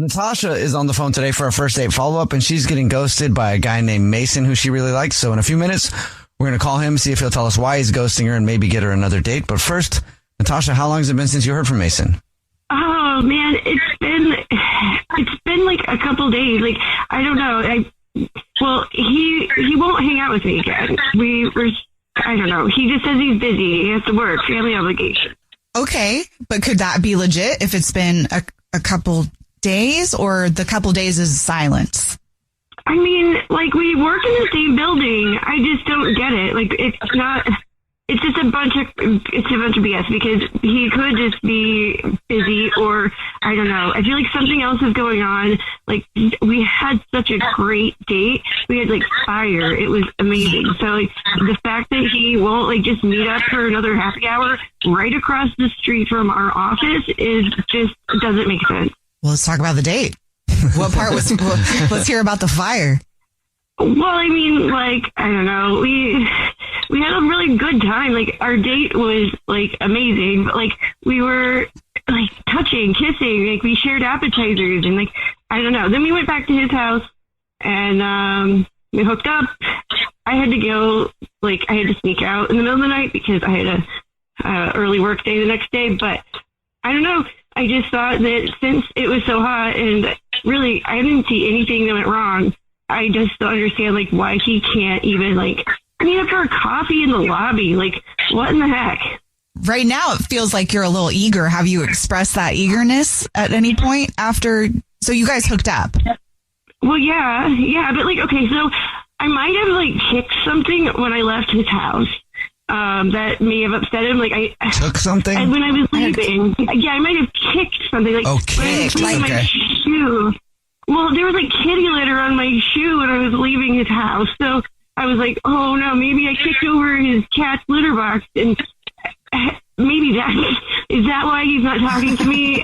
Natasha is on the phone today for a first date follow-up, and she's getting ghosted by a guy named Mason who she really likes. So in a few minutes, we're going to call him, see if he'll tell us why he's ghosting her and maybe get her another date. But first, Natasha, how long has it been since you heard from Mason? Oh, man, it's been like a couple days. Like, I don't know. He won't hang out with me again. I don't know. He just says he's busy. He has to work, family obligation. Okay, but could that be legit if it's been a couple days, or the couple days is silence? I mean, like, we work in the same building. I just don't get it. Like, it's just a bunch of BS, because he could just be busy, or I don't know. I feel like something else is going on. Like, we had such a great date. We had like fire. It was amazing. So like, the fact that he won't like just meet up for another happy hour right across the street from our office doesn't make sense. Well, let's talk about the date. What part was? Let's hear about the fire. Well, I mean, like, I don't know. We had a really good time. Like, our date was like amazing. But like, we were like touching, kissing. Like, we shared appetizers, and like, I don't know. Then we went back to his house, and we hooked up. I had to go. Like, I had to sneak out in the middle of the night because I had a early work day the next day. But I don't know. I just thought that since it was so hot, and really, I didn't see anything that went wrong. I just don't understand, like, why he can't even, like, meet up for a coffee in the lobby. Like, what in the heck? Right now, it feels like you're a little eager. Have you expressed that eagerness at any point after? So you guys hooked up? Well, yeah. But, like, okay, so I might have, like, kicked something when I left his house. That may have upset him. Like, I took something? And when I was leaving, I might have kicked something. Like, kicked. Like, okay. My shoe. Well, there was like kitty litter on my shoe when I was leaving his house. So I was like, oh no, maybe I kicked over his cat's litter box, and maybe is that why he's not talking to me?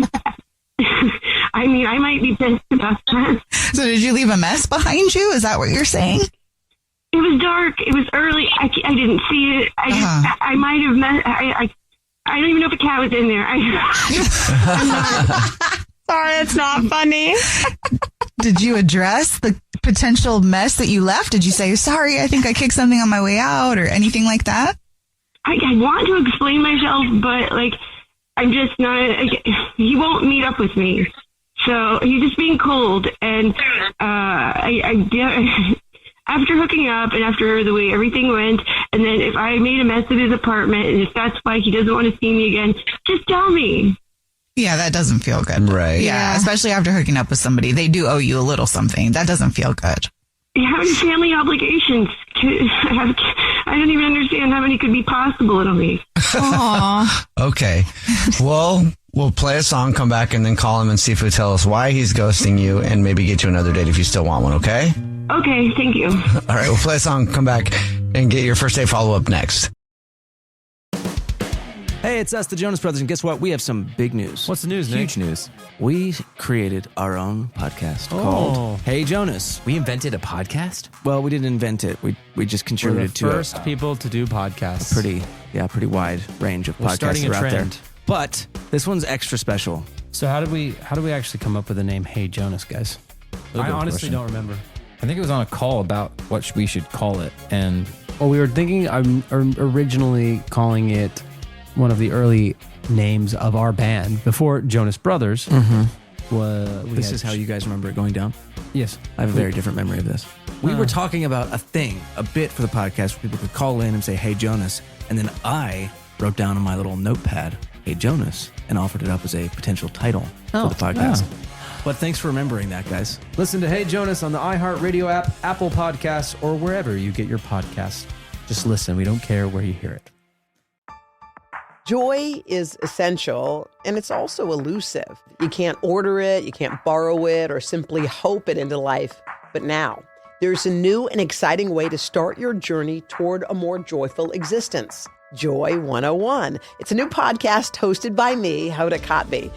I mean, I might be pissed about that. So did you leave a mess behind you? Is that what you're saying? It was dark. It was early. I didn't see it. I might have met. I don't even know if a cat was in there. Sorry, it's not funny. Did you address the potential mess that you left? Did you say, sorry, I think I kicked something on my way out, or anything like that? I want to explain myself, but like, I'm just not, he won't meet up with me. So he's just being cold. And after hooking up and after the way everything went, and then if I made a mess of his apartment, and if that's why he doesn't want to see me again, just tell me. Yeah, that doesn't feel good. Right. Yeah, especially after hooking up with somebody. They do owe you a little something. That doesn't feel good. How many family obligations? I don't even understand how many could be possible in a week. Aww. Okay. Well, we'll play a song, come back, and then call him and see if he'll tell us why he's ghosting you, and maybe get you another date if you still want one, okay? Okay, thank you. All right, we'll play a song, come back, and get your first date follow-up next. Hey, it's us, the Jonas Brothers, and guess what? We have some big news. What's the news, Nick? Huge news. We created our own podcast called Hey Jonas. We invented a podcast? Well, we didn't invent it. We just contributed to We're the first people to do podcasts. Pretty wide range of We're podcasts starting a that are out there. trend. But this one's extra special. So how did we actually come up with the name Hey Jonas, guys? I honestly don't remember. I think it was on a call about what we should call it, and we were thinking originally calling it one of the early names of our band before Jonas Brothers. Mm-hmm. This is how you guys remember it going down? Yes. I have a very different memory of this. We were talking about a bit for the podcast where people could call in and say, Hey Jonas, and then I wrote down on my little notepad, Hey Jonas, and offered it up as a potential title for the podcast. Yeah. But thanks for remembering that, guys. Listen to Hey Jonas on the iHeartRadio app, Apple Podcasts, or wherever you get your podcasts. Just listen. We don't care where you hear it. Joy is essential, and it's also elusive. You can't order it, you can't borrow it, or simply hope it into life. But now, there's a new and exciting way to start your journey toward a more joyful existence. Joy 101. It's a new podcast hosted by me, Hoda Kotb.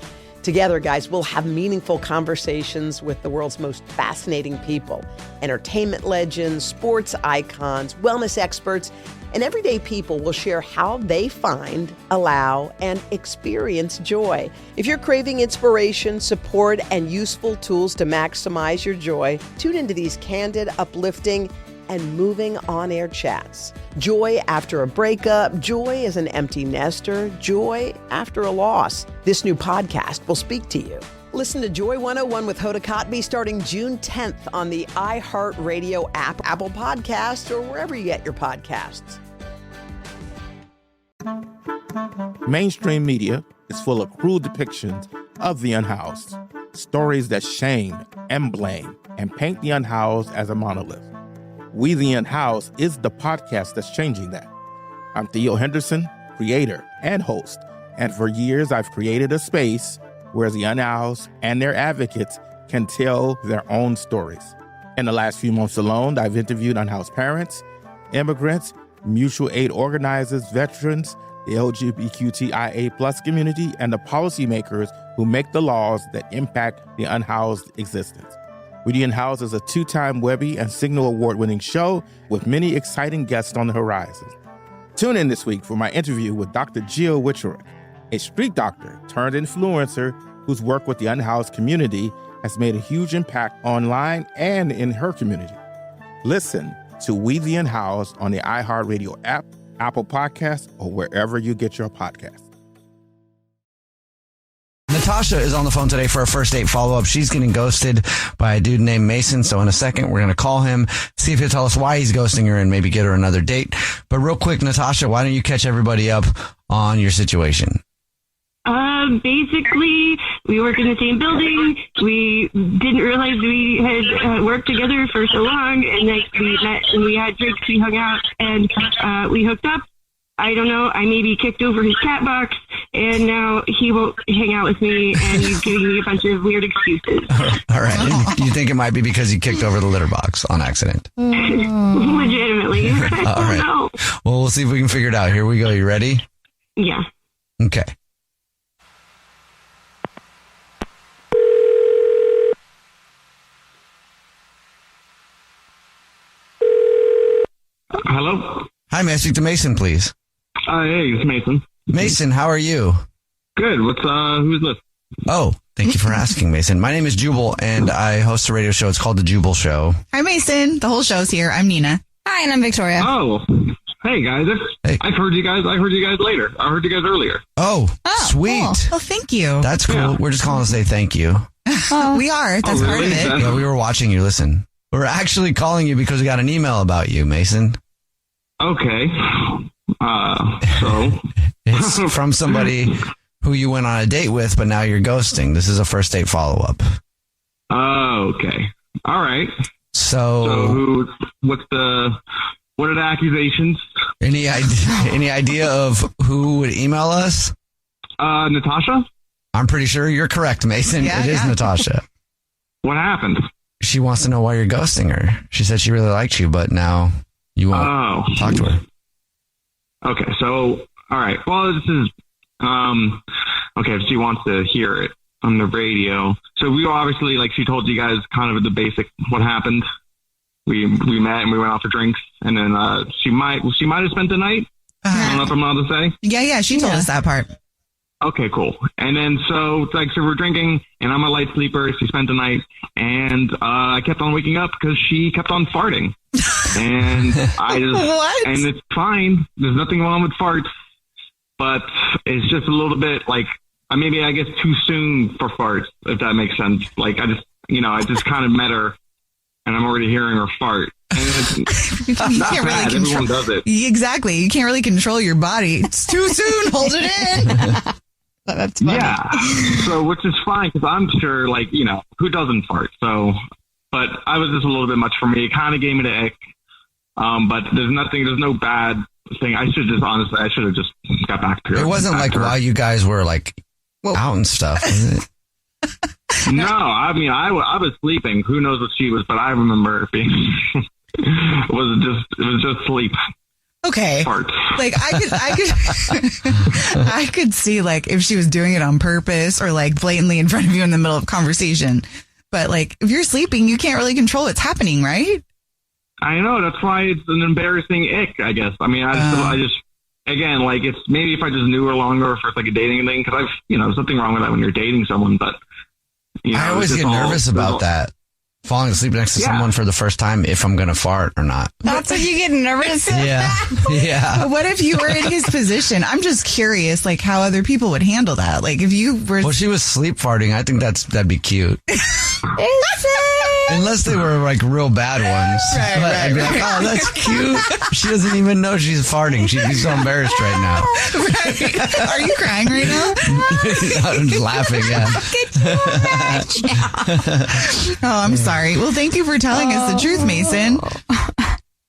Together, guys, we'll have meaningful conversations with the world's most fascinating people, entertainment legends, sports icons, wellness experts, and everyday people will share how they find, allow, and experience joy. If you're craving inspiration, support, and useful tools to maximize your joy, tune into these candid, uplifting, and moving on-air chats. Joy after a breakup, joy as an empty nester, joy after a loss. This new podcast will speak to you. Listen to Joy 101 with Hoda Kotb starting June 10th on the iHeartRadio app, Apple Podcasts, or wherever you get your podcasts. Mainstream media is full of cruel depictions of the unhoused, stories that shame and blame and paint the unhoused as a monolith. We the Unhoused is the podcast that's changing that. I'm Theo Henderson, creator and host, and for years I've created a space where the unhoused and their advocates can tell their own stories. In the last few months alone, I've interviewed unhoused parents, immigrants, mutual aid organizers, veterans, the LGBTQIA+ community, and the policymakers who make the laws that impact the unhoused existence. We the Unhoused is a 2-time Webby and Signal Award-winning show with many exciting guests on the horizon. Tune in this week for my interview with Dr. Jill Wicherick, a street doctor turned influencer whose work with the unhoused community has made a huge impact online and in her community. Listen to We the Unhoused on the iHeartRadio app, Apple Podcasts, or wherever you get your podcasts. Natasha is on the phone today for a first date follow-up. She's getting ghosted by a dude named Mason. So in a second, we're going to call him, see if he'll tell us why he's ghosting her and maybe get her another date. But real quick, Natasha, why don't you catch everybody up on your situation? Basically, we work in the same building. We didn't realize we had worked together for so long, and then we met and we had drinks, we hung out, and we hooked up. I don't know, I maybe kicked over his cat box, and now he won't hang out with me, and he's giving me a bunch of weird excuses. All right. You think it might be because you kicked over the litter box on accident? Legitimately. I don't know. Well, we'll see if we can figure it out. Here we go. You ready? Yeah. Okay. Hello? Hi, may I speak to Mason, please? Hey, it's Mason. Mason, how are you? Good. Who's this? Oh, thank you for asking, Mason. My name is Jubal, and I host a radio show. It's called The Jubal Show. Hi, Mason. The whole show's here. I'm Nina. Hi, and I'm Victoria. Oh, hey, guys. Hey. I've heard you guys later. I heard you guys earlier. Oh, sweet. Cool. Well, thank you. That's cool. Yeah. We're just calling to say thank you. We are. That's part of really? it. Yeah, we were watching you. Listen. We're actually calling you because we got an email about you, Mason. Okay. So? It's from somebody who you went on a date with, but now you're ghosting. This is a first date follow-up. Oh, okay. All right. So what are the accusations? any idea of who would email us? Natasha? I'm pretty sure you're correct, Mason. Yeah, it is Natasha. What happened? She wants to know why you're ghosting her. She said she really liked you, but now you won't talk to her. Okay, so, all right. Well, this is, okay, if she wants to hear it on the radio. So we obviously, like she told you guys kind of the basic, what happened. We met and we went out for drinks, and then she might have spent the night. I don't know if I'm allowed to say. Yeah, she told us that part. Okay, cool. And then so we're drinking, and I'm a light sleeper. She spent the night, and I kept on waking up because she kept on farting. And I just What? And it's fine. There's nothing wrong with farts, but it's just a little bit like maybe I guess too soon for farts, if that makes sense. Like I just kind of met her, and I'm already hearing her fart. And it's You not can't bad. really Everyone does it. Exactly. You can't really control your body. It's too soon. Hold it in. That's funny. Yeah. So, which is fine because I'm sure, like, who doesn't fart? So, but I was just a little bit much for me. It kind of gave me the ick. But there's no bad thing. I should have just got back to her. It wasn't like while you guys were like out and stuff, was it? No, I mean, I was sleeping. Who knows what she was, but I remember it being, it was just sleep. Okay. Farts. Like I could see like if she was doing it on purpose or like blatantly in front of you in the middle of conversation. But like if you're sleeping, you can't really control what's happening, right? I know, that's why it's an embarrassing ick, I guess. I mean, I just, again, like, it's maybe if I just knew her longer, if it's like a dating thing, because there's nothing wrong with that when you're dating someone, but, I always get nervous about that. Falling asleep next to someone for the first time, if I'm going to fart or not. That's when you get nervous. Yeah. What if you were in his position? I'm just curious, like, how other people would handle that. Like, if you were... Well, she was sleep farting. I think that'd be cute. Unless they were, like, real bad ones. But I'd be like, oh, that's cute. She doesn't even know she's farting. She'd be so embarrassed right now. Right. Are you crying right now? I'm just laughing, Oh, I'm sorry. Well, thank you for telling us the truth, Mason.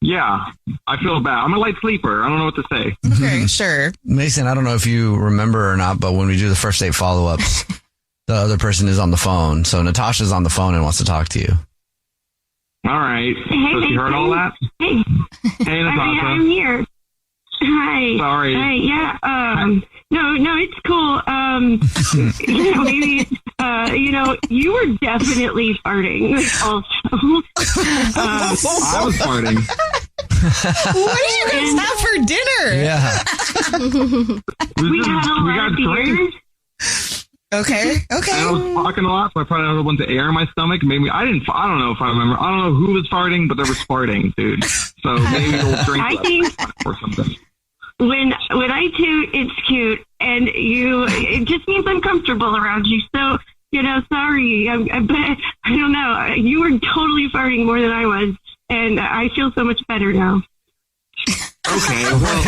Yeah, I feel bad. I'm a light sleeper. I don't know what to say. Okay, sure. Mason, I don't know if you remember or not, but when we do the first date follow-ups, the other person is on the phone. So Natasha's on the phone and wants to talk to you. All right. Hey, So she heard all that? Hey. Hey, Natasha. I'm here. Hi. Sorry. Hi, yeah. No, it's cool. Maybe, you were definitely farting also. I was farting. What did you guys have for dinner? Yeah. We had a lot of beers. Okay. And I was talking a lot, so I probably had a bunch of air in my stomach. Maybe I don't know if I remember. I don't know who was farting, but there was farting, dude. So maybe we'll drink I think or something. when I toot, it's cute, and it just means I'm comfortable around you. So, sorry. I don't know. You were totally farting more than I was, and I feel so much better now. Okay. Well,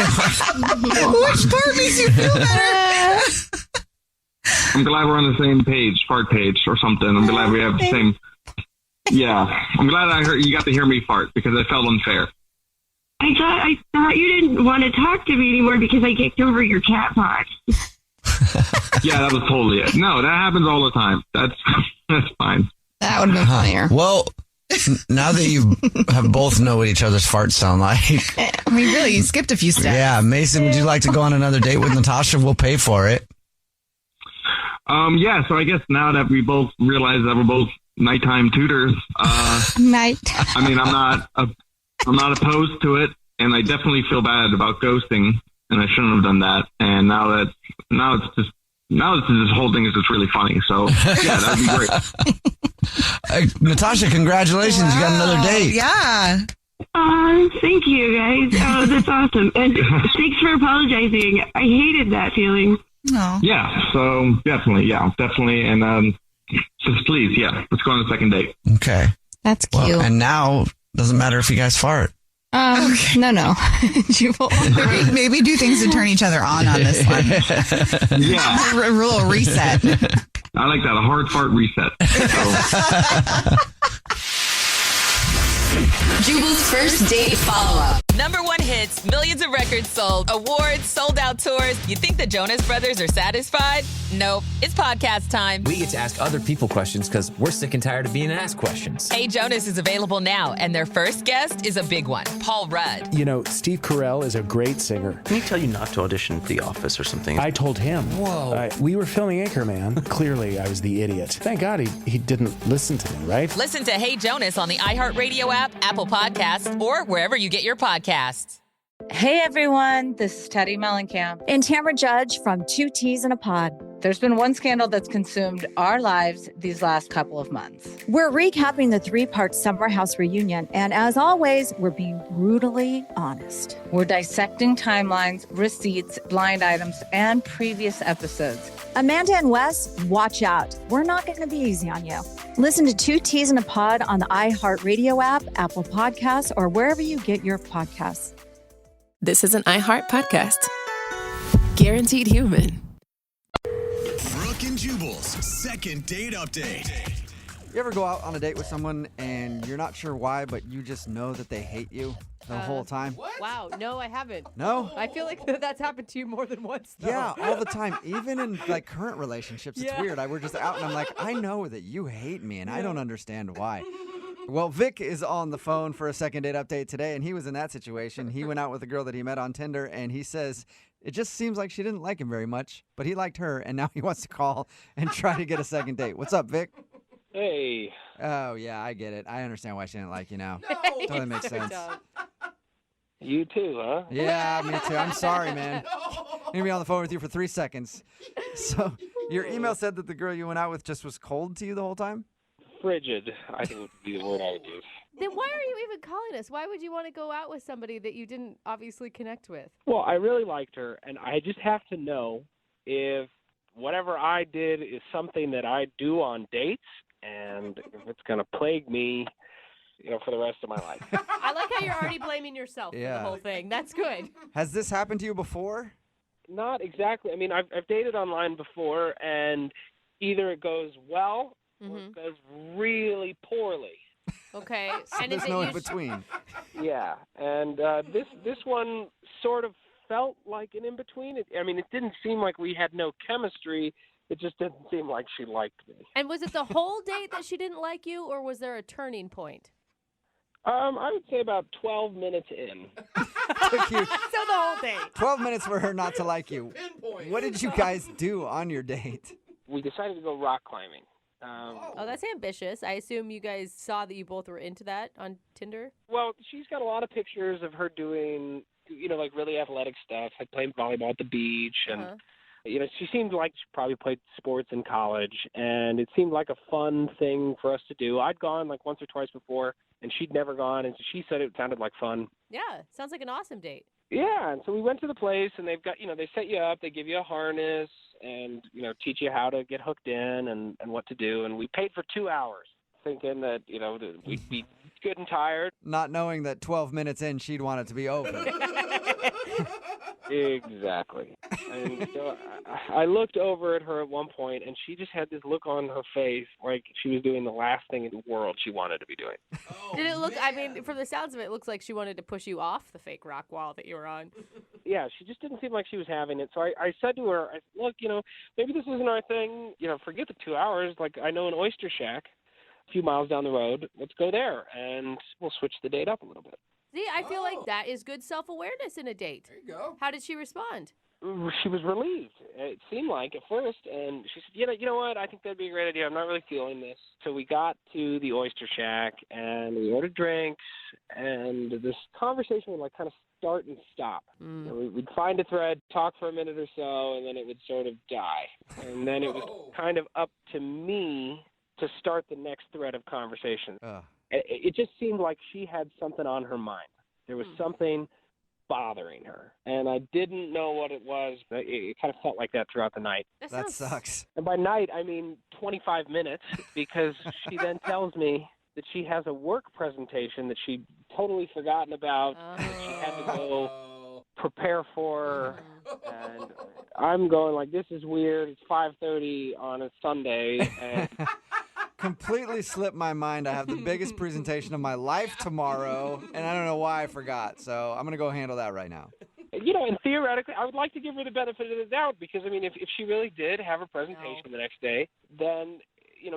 Which part makes you feel better? I'm glad we're on the same page, fart page or something. I'm glad we have the same. Yeah. I'm glad you got to hear me fart because I felt unfair. I thought you didn't want to talk to me anymore because I kicked over your cat box. Yeah, that was totally it. No, that happens all the time. That's fine. That would have been funnier. Well, now that you have both know what each other's farts sound like. I mean, really, you skipped a few steps. Yeah, Mason, would you like to go on another date with Natasha? We'll pay for it. Yeah, so I guess now that we both realize that we're both nighttime tutors, Night. I mean, I'm not opposed to it, and I definitely feel bad about ghosting, and I shouldn't have done that. And now this whole thing is just really funny. So yeah, that'd be great. Natasha, congratulations! Wow. You got another date. Yeah. Thank you, guys. Oh, that's awesome. And thanks for apologizing. I hated that feeling. No. Yeah. So definitely. And just please, let's go on the second date. Okay. That's cute. Well, and now doesn't matter if you guys fart. No. Jubal. Maybe do things to turn each other on this one. Yeah. A little reset. I like that. A hard fart reset. Jubal's first date follow-up. #1 hits, millions of records sold, awards, sold-out tours. You think the Jonas Brothers are satisfied? Nope. It's podcast time. We get to ask other people questions because we're sick and tired of being asked questions. Hey Jonas is available now, and their first guest is a big one, Paul Rudd. Steve Carell is a great singer. Can he tell you not to audition for The Office or something? I told him. Whoa. We were filming Anchorman. Clearly, I was the idiot. Thank God he didn't listen to me, right? Listen to Hey Jonas on the iHeartRadio app, Apple Podcasts, or wherever you get your podcasts. Hey everyone, this is Teddy Mellencamp and Tamara Judge from Two Teas in a Pod. There's been one scandal that's consumed our lives these last couple of months. We're recapping the 3-part Summer House reunion, and as always, we're being brutally honest. We're dissecting timelines, receipts, blind items, and previous episodes. Amanda and Wes, watch out. We're not going to be easy on you. Listen to Two Teas in a Pod on the iHeartRadio app, Apple Podcasts, or wherever you get your podcasts. This is an iHeart podcast. Guaranteed human. Brooke and Jubal's second date update. You ever go out on a date with someone and you're not sure why, but you just know that they hate you the whole time? What? Wow, no, I haven't. No? I feel like that's happened to you more than once, though. Yeah, all the time. Even in current relationships, it's weird. We're just out and I'm like, I know that you hate me and I don't understand why. Well, Vic is on the phone for a second date update today, and he was in that situation. He went out with a girl that he met on Tinder, and he says it just seems like she didn't like him very much, but he liked her, and now he wants to call and try to get a second date. What's up, Vic? Hey, Oh, yeah, I get it. I understand why she didn't like you now. Totally makes sense. You too, huh? Yeah, me too. I'm sorry, man. I'm going to be on the phone with you for 3 seconds. So your email said that the girl you went out with just was cold to you the whole time? Frigid, I think would be the word I would use. Then why are you even calling us? Why would you want to go out with somebody that you didn't obviously connect with? Well, I really liked her, and I just have to know if whatever I did is something that I do on dates, and if it's going to plague me, for the rest of my life. I like how you're already blaming yourself for the whole thing. That's good. Has this happened to you before? Not exactly. I mean, I've dated online before, and either it goes well or it goes really poorly. Okay. So there's no in between. Yeah, and this one sort of felt like an in-between. It didn't seem like we had no chemistry. It just didn't seem like she liked me. And was it the whole date that she didn't like you, or was there a turning point? I would say about 12 minutes in. Took you So the whole date. 12 minutes for her not to like you. What did you guys do on your date? We decided to go rock climbing. Oh, that's ambitious. I assume you guys saw that you both were into that on Tinder? Well, she's got a lot of pictures of her doing, like really athletic stuff, like playing volleyball at the beach. And, she seemed like she probably played sports in college. And it seemed like a fun thing for us to do. I'd gone like once or twice before, and she'd never gone. And so she said it sounded like fun. Yeah, sounds like an awesome date. Yeah, and so we went to the place, and they've got, they set you up, they give you a harness, and, teach you how to get hooked in and what to do. And we paid for 2 hours, thinking that, that we'd be good and tired. Not knowing that 12 minutes in, she'd want it to be over. Exactly. And so I looked over at her at one point, and she just had this look on her face like she was doing the last thing in the world she wanted to be doing. Did it look, from the sounds of it, it looks like she wanted to push you off the fake rock wall that you were on. Yeah, she just didn't seem like she was having it. So I said to her, look, maybe this isn't our thing. Forget the 2 hours. Like, I know an oyster shack a few miles down the road. Let's go there, and we'll switch the date up a little bit. See, I feel like that is good self-awareness in a date. There you go. How did she respond? She was relieved, it seemed like, at first, and she said, you know what, I think that'd be a great idea. I'm not really feeling this. So we got to the oyster shack, and we ordered drinks, and this conversation would, kind of start and stop. We'd find a thread, talk for a minute or so, and then it would sort of die. And then it was kind of up to me to start the next thread of conversation. It just seemed like she had something on her mind. There was something bothering her, and I didn't know what it was. It kind of felt like that throughout the night. That sucks. And by night, I mean 25 minutes, because she then tells me that she has a work presentation that she'd totally forgotten about, that she had to go prepare for, and I'm going like, this is weird. It's 5:30 on a Sunday, and completely slipped my mind. I have the biggest presentation of my life tomorrow, and I don't know why I forgot. So I'm going to go handle that right now. And theoretically, I would like to give her the benefit of the doubt, because, if she really did have a presentation the next day, then,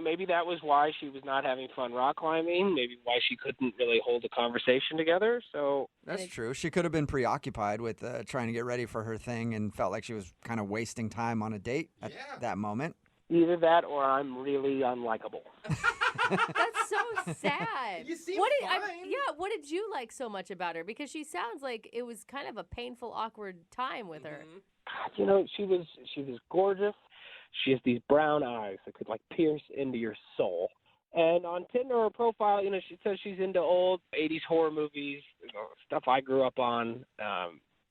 maybe that was why she was not having fun rock climbing, maybe why she couldn't really hold a conversation together. So that's true. She could have been preoccupied with trying to get ready for her thing and felt like she was kind of wasting time on a date at that moment. Either that, or I'm really unlikable. That's so sad. You seem fine. What did you like so much about her? Because she sounds like it was kind of a painful, awkward time with her. She was gorgeous. She has these brown eyes that could pierce into your soul. And on Tinder, her profile, she says she's into old 80s horror movies, stuff I grew up on.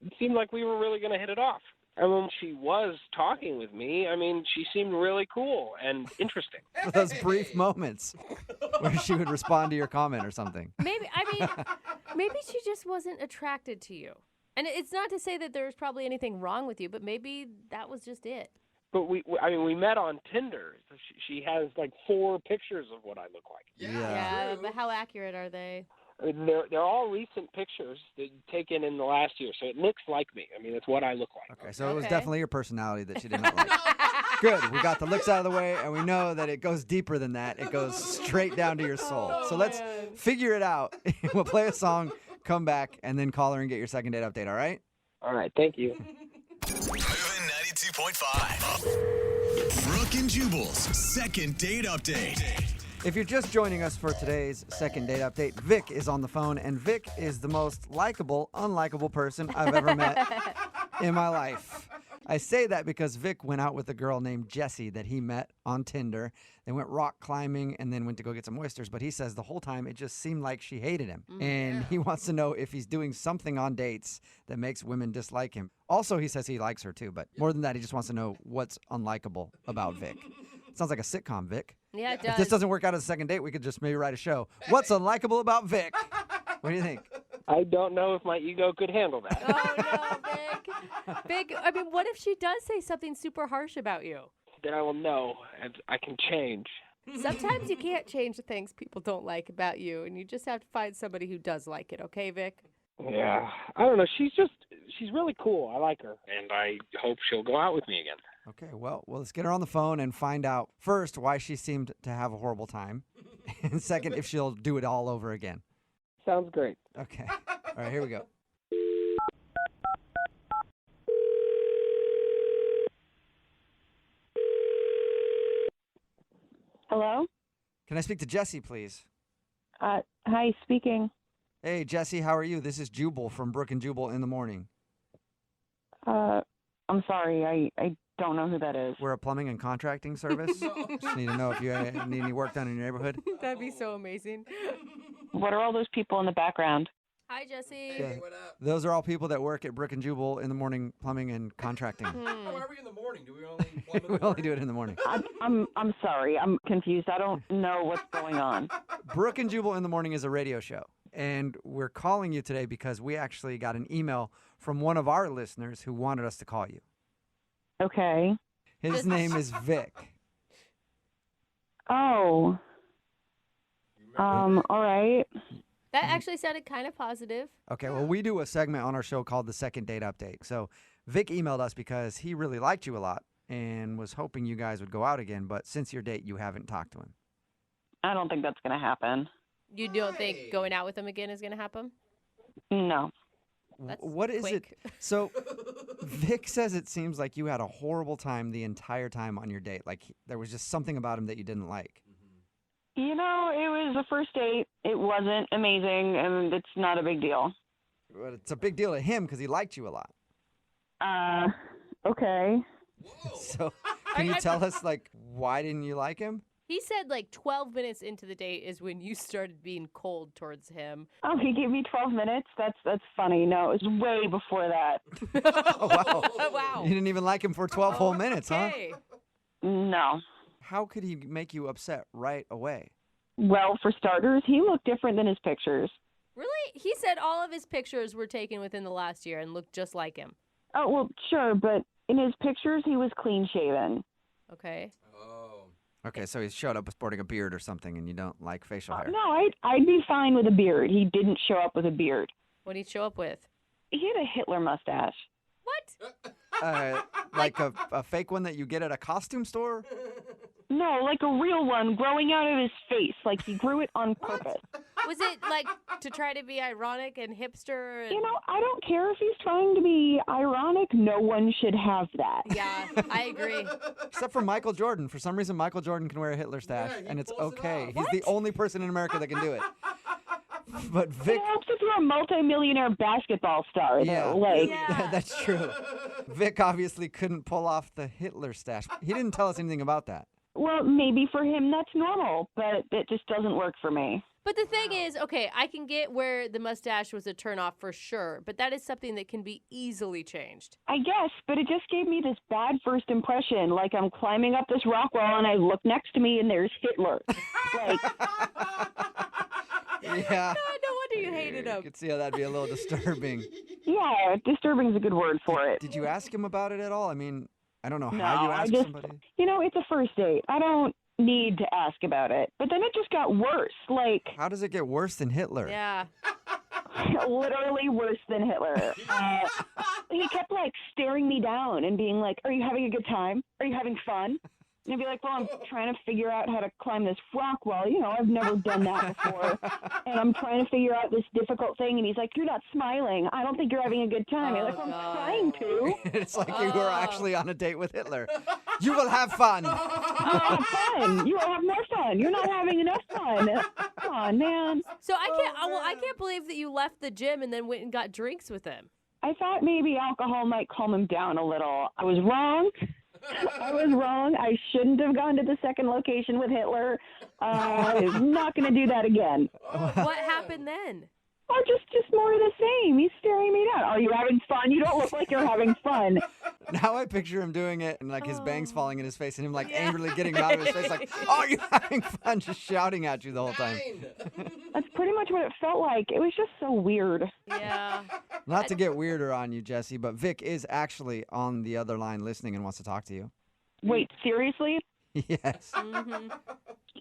It seemed like we were really going to hit it off. And when she was talking with me, she seemed really cool and interesting. Those brief moments where she would respond to your comment or something. Maybe she just wasn't attracted to you. And it's not to say that there's probably anything wrong with you, but maybe that was just it. But we met on Tinder. So she has 4 pictures of what I look like. Yeah, but how accurate are they? They're all recent pictures that taken in the last year, so it looks like me. It's what I look like. Okay, so it was definitely your personality that she didn't like. Good, we got the looks out of the way, and we know that it goes deeper than that. It goes straight down to your soul. So let's figure it out. We'll play a song, come back, and then call her and get your second date update, all right? All right, thank you. Moving 92.5. Brooke and Jubal's second date update. If you're just joining us for today's second date update, Vic is on the phone, and Vic is the most likable, unlikable person I've ever met in my life. I say that because Vic went out with a girl named Jessie that he met on Tinder. They went rock climbing and then went to go get some oysters, but he says the whole time it just seemed like she hated him. And he wants to know if he's doing something on dates that makes women dislike him. Also, he says he likes her too, but more than that, he just wants to know what's unlikable about Vic. Sounds like a sitcom, Vic. Yeah, it does. If this doesn't work out as a second date, we could just maybe write a show. What's unlikable about Vic? What do you think? I don't know if my ego could handle that. Oh, no, Vic. Vic, I mean, what if she does say something super harsh about you? Then I will know, and I can change. Sometimes you can't change the things people don't like about you, and you just have to find somebody who does like it, okay, Vic? Yeah, I don't know. She's really cool. I like her, and I hope she'll go out with me again. Okay, well, let's get her on the phone and find out, first, why she seemed to have a horrible time, and second, if she'll do it all over again. Sounds great. Okay. All right, here we go. Hello? Can I speak to Jessie, please? Hi, speaking. Hey, Jessie, how are you? This is Jubal from Brooke and Jubal in the morning. I'm sorry, I don't know who that is. We're a plumbing and contracting service. Just need to know if you need any work done in your neighborhood. That'd be so amazing. What are all those people in the background? Hi, Jesse. Yeah. Those are all people that work at Brooke and Jubal in the morning, plumbing and contracting. Why are we in the morning? Do we only plumb in the We only do it in the morning. I'm sorry, I'm confused. I don't know what's going on. Brooke and Jubal in the morning is a radio show. And we're calling you today because we actually got an email from one of our listeners who wanted us to call you. Okay. His name is Vic. Oh. All right. That actually sounded kind of positive. Okay, well, we do a segment on our show called the Second Date Update. So Vic emailed us because he really liked you a lot and was hoping you guys would go out again. But since your date, you haven't talked to him. I don't think that's going to happen. You don't think going out with him again is going to happen? No. That's what is quick. it? So Vic says it seems like you had a horrible time the entire time on your date. Like there was just something about him that you didn't like. You know, it was a first date. It wasn't amazing, and it's not a big deal. But it's a big deal to him because he liked you a lot. Okay. So can you tell us, like, why didn't you like him? He said like 12 minutes into the date is when you started being cold towards him. Oh, he gave me 12 minutes? That's funny. No, it was way before that. Oh, wow. Wow. You didn't even like him for 12 whole minutes, huh? No. How could he make you upset right away? Well, for starters, he looked different than his pictures. Really? He said all of his pictures were taken within the last year and looked just like him. Oh, well, sure, but in his pictures, he was clean-shaven. Okay. Okay, so he showed up sporting a beard or something, and you don't like facial hair. No, I'd be fine with a beard. He didn't show up with a beard. What did he show up with? He had a Hitler mustache. What? Like a fake one that you get at a costume store? No, like a real one growing out of his face. Like he grew it on purpose. Was it like to try to be ironic and hipster? And... You know, I don't care if he's trying to be ironic. No one should have that. Yeah, I agree. Except for Michael Jordan. For some reason, Michael Jordan can wear a Hitler stash, and it's okay. He's the only person in America that can do it. But Vic... It helps if you're a multimillionaire basketball star, though. That's true. Vic obviously couldn't pull off the Hitler stash. He didn't tell us anything about that. Well, maybe for him that's normal, but it just doesn't work for me. But the thing is, okay, I can get where the mustache was a turnoff for sure, but that is something that can be easily changed. I guess, but it just gave me this bad first impression, like I'm climbing up this rock wall and I look next to me and there's Hitler. Like, yeah. No wonder you hated him. You could see how that'd be a little disturbing. Yeah, disturbing is a good word for it. Did you ask him about it at all? I mean, I don't know how you asked somebody. You know, it's a first date. I don't need to ask about it. But then it just got worse. Like, how does it get worse than Hitler? Yeah. Literally worse than Hitler. He kept like staring me down and being like, "Are you having a good time? Are you having fun?" And I'd be like, well, I'm trying to figure out how to climb this rock wall. You know, I've never done that before. And I'm trying to figure out this difficult thing. And he's like, you're not smiling. I don't think you're having a good time. I'm like, well, I'm trying to. It's like you were actually on a date with Hitler. You will have fun. Fun. You will have more fun. You're not having enough fun. Come on, man. So I can't believe that you left the gym and then went and got drinks with him. I thought maybe alcohol might calm him down a little. I was wrong. I shouldn't have gone to the second location with Hitler. I'm not going to do that again. What happened then? Oh, just more of the same. He's staring me down. Are you having fun? You don't look like you're having fun. Now I picture him doing it and like his bangs falling in his face and him like angrily getting him out of his face like, oh, you're having fun, just shouting at you the whole time. That's pretty much what it felt like. It was just so weird. Yeah. Not to get weirder on you, Jesse, but Vic is actually on the other line listening and wants to talk to you. Wait, seriously? Yes. Mm-hmm.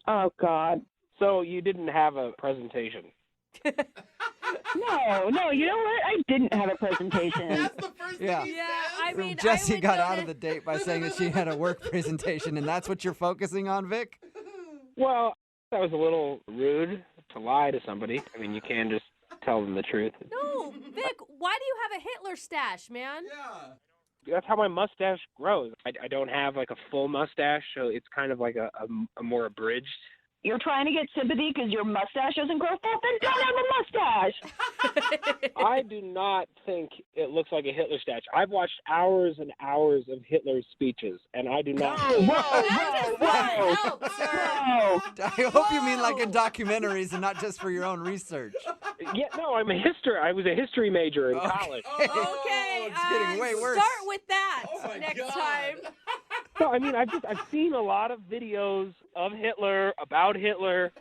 Oh, God. So you didn't have a presentation? No, you know what? I didn't have a presentation. That's the first thing he said. I mean, Jesse got out of the date by saying that she had a work presentation, and that's what you're focusing on, Vic? Well, that was a little rude to lie to somebody. I mean, you can just tell them the truth. No, Vic, why do you have a Hitler stash, man? Yeah. That's how my mustache grows. I don't have like a full mustache, so it's kind of like a more abridged. You're trying to get sympathy because your mustache doesn't grow full? Then don't have a mustache. I do not think it looks like a Hitler stash. I've watched hours and hours of Hitler's speeches, and I do not. Whoa. I hope you mean like in documentaries and not just for your own research. Yeah, no, I was a history major in college. Okay, it's getting way worse. Start with that next time. No, I mean, I've seen a lot of videos of Hitler, about Hitler,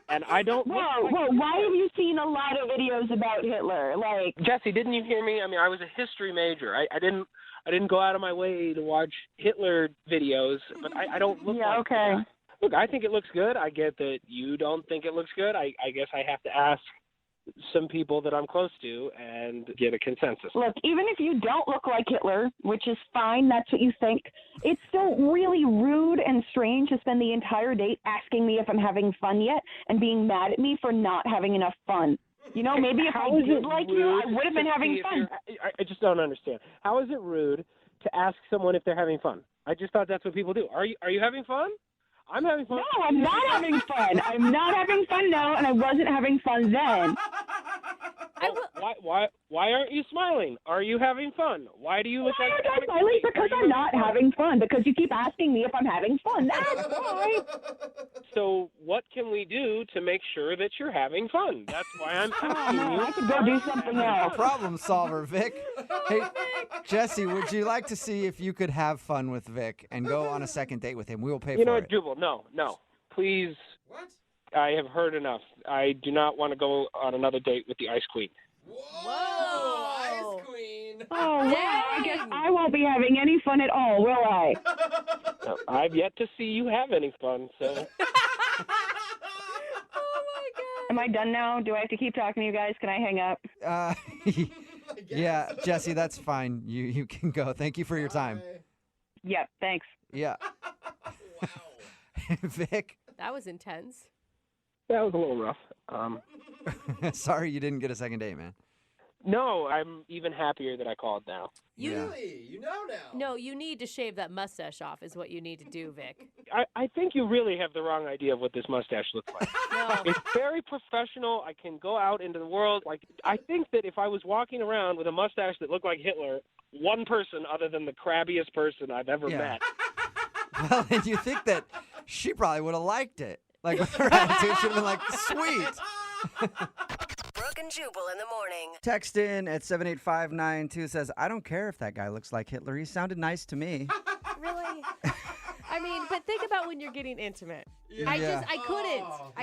and I don't. Whoa, why have you seen a lot of videos about Hitler? Like, Jesse, didn't you hear me? I mean, I was a history major. I didn't go out of my way to watch Hitler videos, but I don't look like okay. that. Look, I think it looks good. I get that you don't think it looks good. I guess I have to ask some people that I'm close to and get a consensus. Look, even if you don't look like Hitler, which is fine, that's what you think, it's still really rude and strange to spend the entire date asking me if I'm having fun yet and being mad at me for not having enough fun. You know, maybe if I did like you, I would have been having fun. I just don't understand. How is it rude to ask someone if they're having fun? I just thought that's what people do. Are you having fun? I'm having fun. No, I'm not having fun. I'm not having fun now, and I wasn't having fun then. Why aren't you smiling? Are you having fun? Why do you look like... Why aren't I smiling? Because I'm not having fun. Because you keep asking me if I'm having fun. That's why. So what can we do to make sure that you're having fun? That's why I'm asking you. I could go do something else. Problem solver, Vic. Hey, Jesse, would you like to see if you could have fun with Vic and go on a second date with him? We will pay for it. You know what, Jubal? No. Please. What? I have heard enough. I do not want to go on another date with the Ice Queen. Whoa! Ice Queen! Oh, well, I guess I won't be having any fun at all, will I? No, I've yet to see you have any fun, so... Am I done now? Do I have to keep talking to you guys? Can I hang up? Yeah, Jesse, that's fine. You can go. Thank you for your time. Yep, thanks. Yeah. Vic? That was intense. That was a little rough. Sorry you didn't get a second date, man. No, I'm even happier that I called now. Really? You know now. No, you need to shave that mustache off is what you need to do, Vic. I think you really have the wrong idea of what this mustache looks like. No. It's very professional. I can go out into the world. I think that if I was walking around with a mustache that looked like Hitler, one person other than the crabbiest person I've ever met. Well, and you think that she probably would have liked it. Like, with her attitude, she would have been like, sweet. Brooke and Jubal in the morning. Text in at 78592 says, I don't care if that guy looks like Hitler. He sounded nice to me. Really? I mean, but think about when you're getting intimate. Yeah. I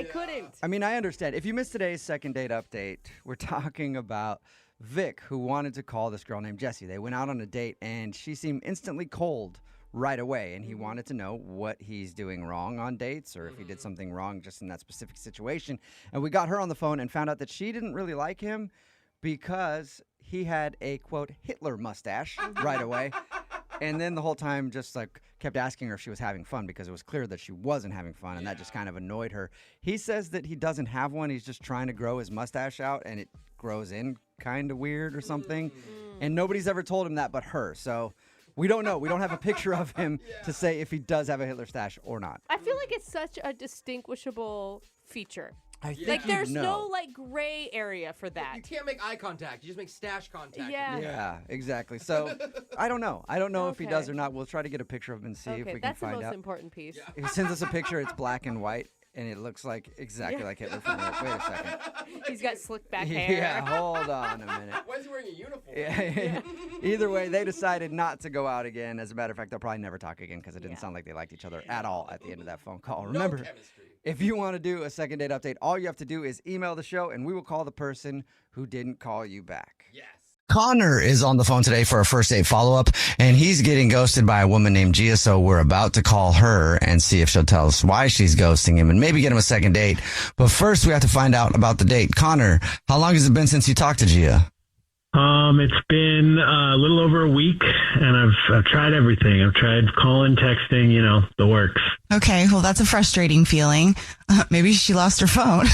couldn't. I mean, I understand. If you missed today's second date update, we're talking about Vic, who wanted to call this girl named Jessie. They went out on a date, and she seemed instantly cold right away, and he wanted to know what he's doing wrong on dates or if he did something wrong just in that specific situation. And we got her on the phone and found out that she didn't really like him because he had a, quote, Hitler mustache right away. And then the whole time just like kept asking her if she was having fun because it was clear that she wasn't having fun, and that just kind of annoyed her. He says that he doesn't have one. He's just trying to grow his mustache out, and it grows in kind of weird or something. And nobody's ever told him that but her. So we don't know. We don't have a picture of him to say if he does have a Hitler stash or not. I feel like it's such a distinguishable feature. I think Like, there's you'd know. no, like, gray area for that. You can't make eye contact. You just make stash contact. Yeah. Yeah, exactly. So I don't know. I don't know if he does Okay. or not. We'll try to get a picture of him and see if we can that's the find most out. important piece. If he sends us a picture, it's black and white, and it looks like exactly like Hitler. From like, wait a second. He's got slick back hair. Yeah, hold on a minute. Why is he wearing a uniform? Yeah. Either way, they decided not to go out again. As a matter of fact, they'll probably never talk again because it didn't sound like they liked each other at all at the end of that phone call. Remember, if you want to do a second date update, all you have to do is email the show, and we will call the person who didn't call you back. Yes. Connor is on the phone today for a first date follow-up, and he's getting ghosted by a woman named Gia, so we're about to call her and see if she'll tell us why she's ghosting him and maybe get him a second date. But first, we have to find out about the date. Connor, how long has it been since you talked to Gia? It's been a little over a week, and I've tried everything. I've tried calling, texting, the works. Okay, well, that's a frustrating feeling. Maybe she lost her phone.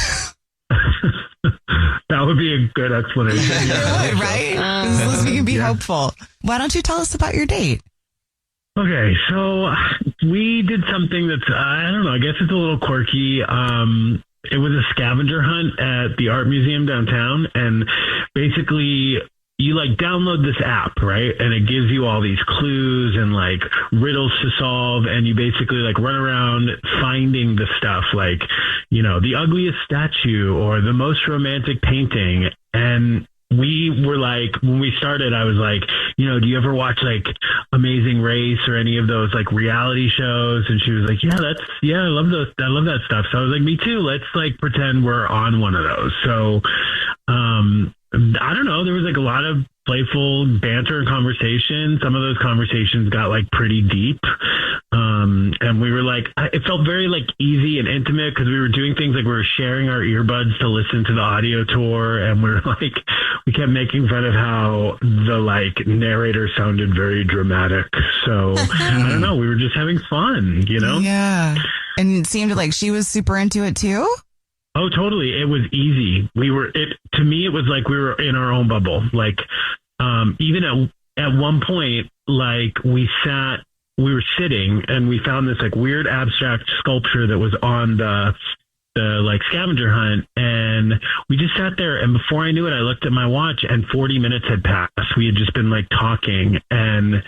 That would be a good explanation. Yeah. It would, right? This can be hopeful. Why don't you tell us about your date? Okay, so we did something that's, I don't know, I guess it's a little quirky. It was a scavenger hunt at the art museum downtown, and basically you like download this app, right? And it gives you all these clues and like riddles to solve, and you basically like run around finding the stuff like, the ugliest statue or the most romantic painting. And we were like, when we started, I was like, do you ever watch like Amazing Race or any of those like reality shows? And she was like, I love those. I love that stuff. So I was like, me too. Let's like pretend we're on one of those. So, I don't know. There was like a lot of playful banter and conversation. Some of those conversations got like pretty deep. And we were like, it felt very like easy and intimate because we were doing things like we were sharing our earbuds to listen to the audio tour. And we're like, we kept making fun of how the like narrator sounded very dramatic. So I don't know. We were just having fun, Yeah. And it seemed like she was super into it too. Oh, totally. It was easy. To me, it was like we were in our own bubble. Like, even at one point, like we were sitting and we found this like weird abstract sculpture that was on the like scavenger hunt. And we just sat there. And before I knew it, I looked at my watch and 40 minutes had passed. We had just been like talking, and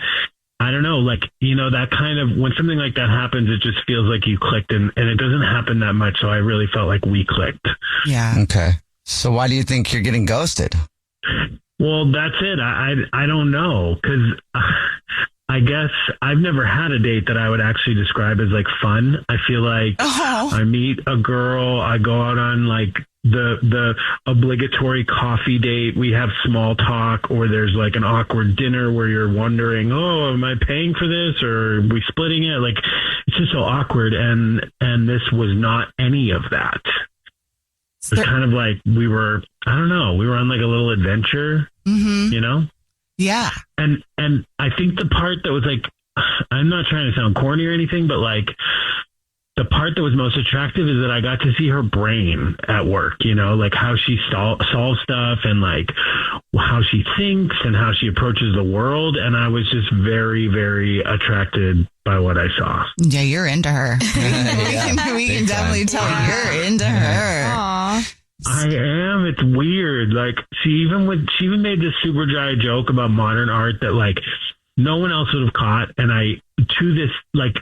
I don't know, like, that kind of, when something like that happens, it just feels like you clicked, and it doesn't happen that much. So I really felt like we clicked. Yeah. Okay. So why do you think you're getting ghosted? Well, that's it. I don't know. 'Cause I guess I've never had a date that I would actually describe as like fun. I feel like I meet a girl, I go out on like the obligatory coffee date. We have small talk, or there's like an awkward dinner where you're wondering, oh, am I paying for this or are we splitting it? Like, it's just so awkward. And this was not any of that. It's kind of like we were on like a little adventure, Yeah. And I think the part that was like, I'm not trying to sound corny or anything, but like the part that was most attractive is that I got to see her brain at work, like how she solves stuff and like how she thinks and how she approaches the world. And I was just very, very attracted by what I saw. Yeah, you're into her. We can definitely tell you're into her. Aww. I am. It's weird. Like she even made this super dry joke about modern art that like no one else would have caught. And like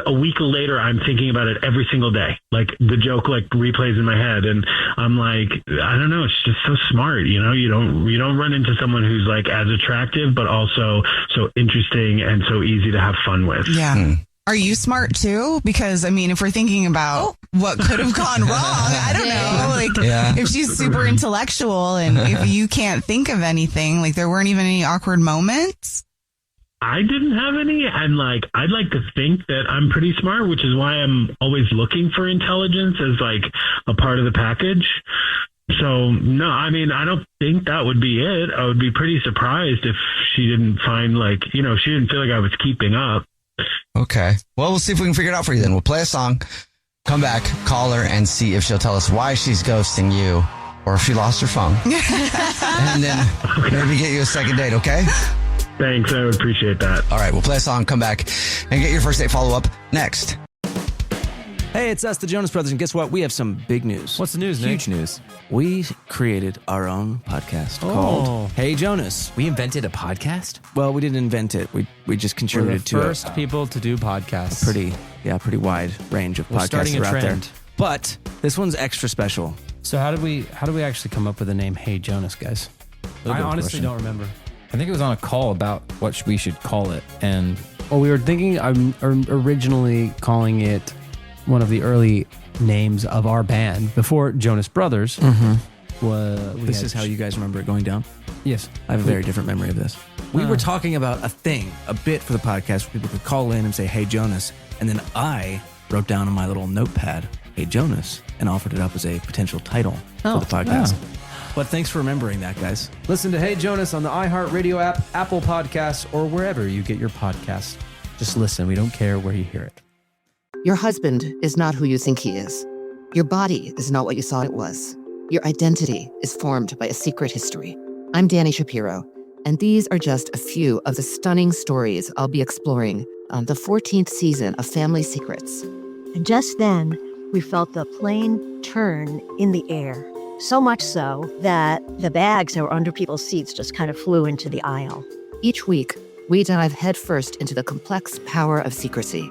a week later, I'm thinking about it every single day. Like the joke like replays in my head, and I'm like, I don't know. It's just so smart. You don't run into someone who's like as attractive, but also so interesting and so easy to have fun with. Yeah. Are you smart too? Because if we're thinking about what could have gone wrong, I don't know. Like if she's super intellectual and if you can't think of anything, like there weren't even any awkward moments. I didn't have any, and like I'd like to think that I'm pretty smart, which is why I'm always looking for intelligence as like a part of the package. So, no, I mean, I don't think that would be it. I would be pretty surprised if she didn't find, she didn't feel like I was keeping up. Okay. Well, we'll see if we can figure it out for you then. We'll play a song, come back, call her, and see if she'll tell us why she's ghosting you or if she lost her phone. And then maybe get you a second date, okay? Thanks. I would appreciate that. All right. We'll play a song, come back, and get your first date follow-up next. Hey, it's us, the Jonas Brothers, and guess what? We have some big news. What's the news, Nick? Huge news. We created our own podcast called Hey Jonas. We invented a podcast? Well, we didn't invent it. We just contributed to it. We're the first people to do podcasts. Pretty wide range of podcasts starting a out there. trend. But this one's extra special. So how do we actually come up with the name Hey Jonas, guys? I honestly don't remember. I think it was on a call about what we should call it. And we were thinking originally calling it one of the early names of our band before Jonas Brothers. This is how you guys remember it going down? Yes. I have a very different memory of this. We were talking about a bit for the podcast where people could call in and say, Hey Jonas. And then I wrote down on my little notepad, Hey Jonas, and offered it up as a potential title for the podcast. But thanks for remembering that, guys. Listen to Hey Jonas on the iHeartRadio app, Apple Podcasts, or wherever you get your podcasts. Just listen. We don't care where you hear it. Your husband is not who you think he is. Your body is not what you thought it was. Your identity is formed by a secret history. I'm Danny Shapiro, and these are just a few of the stunning stories I'll be exploring on the 14th season of Family Secrets. And just then, we felt the plane turn in the air. So much so that the bags that were under people's seats just kind of flew into the aisle. Each week, we dive headfirst into the complex power of secrecy,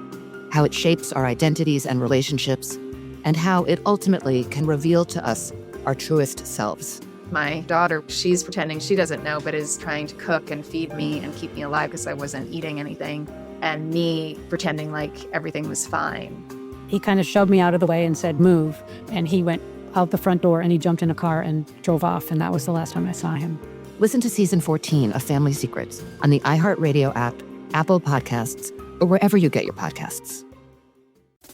how it shapes our identities and relationships, and how it ultimately can reveal to us our truest selves. My daughter, she's pretending she doesn't know, but is trying to cook and feed me and keep me alive because I wasn't eating anything. And me pretending like everything was fine. He kind of shoved me out of the way and said, move. And he went out the front door and he jumped in a car and drove off. And that was the last time I saw him. Listen to season 14 of Family Secrets on the iHeartRadio app, Apple Podcasts, or wherever you get your podcasts.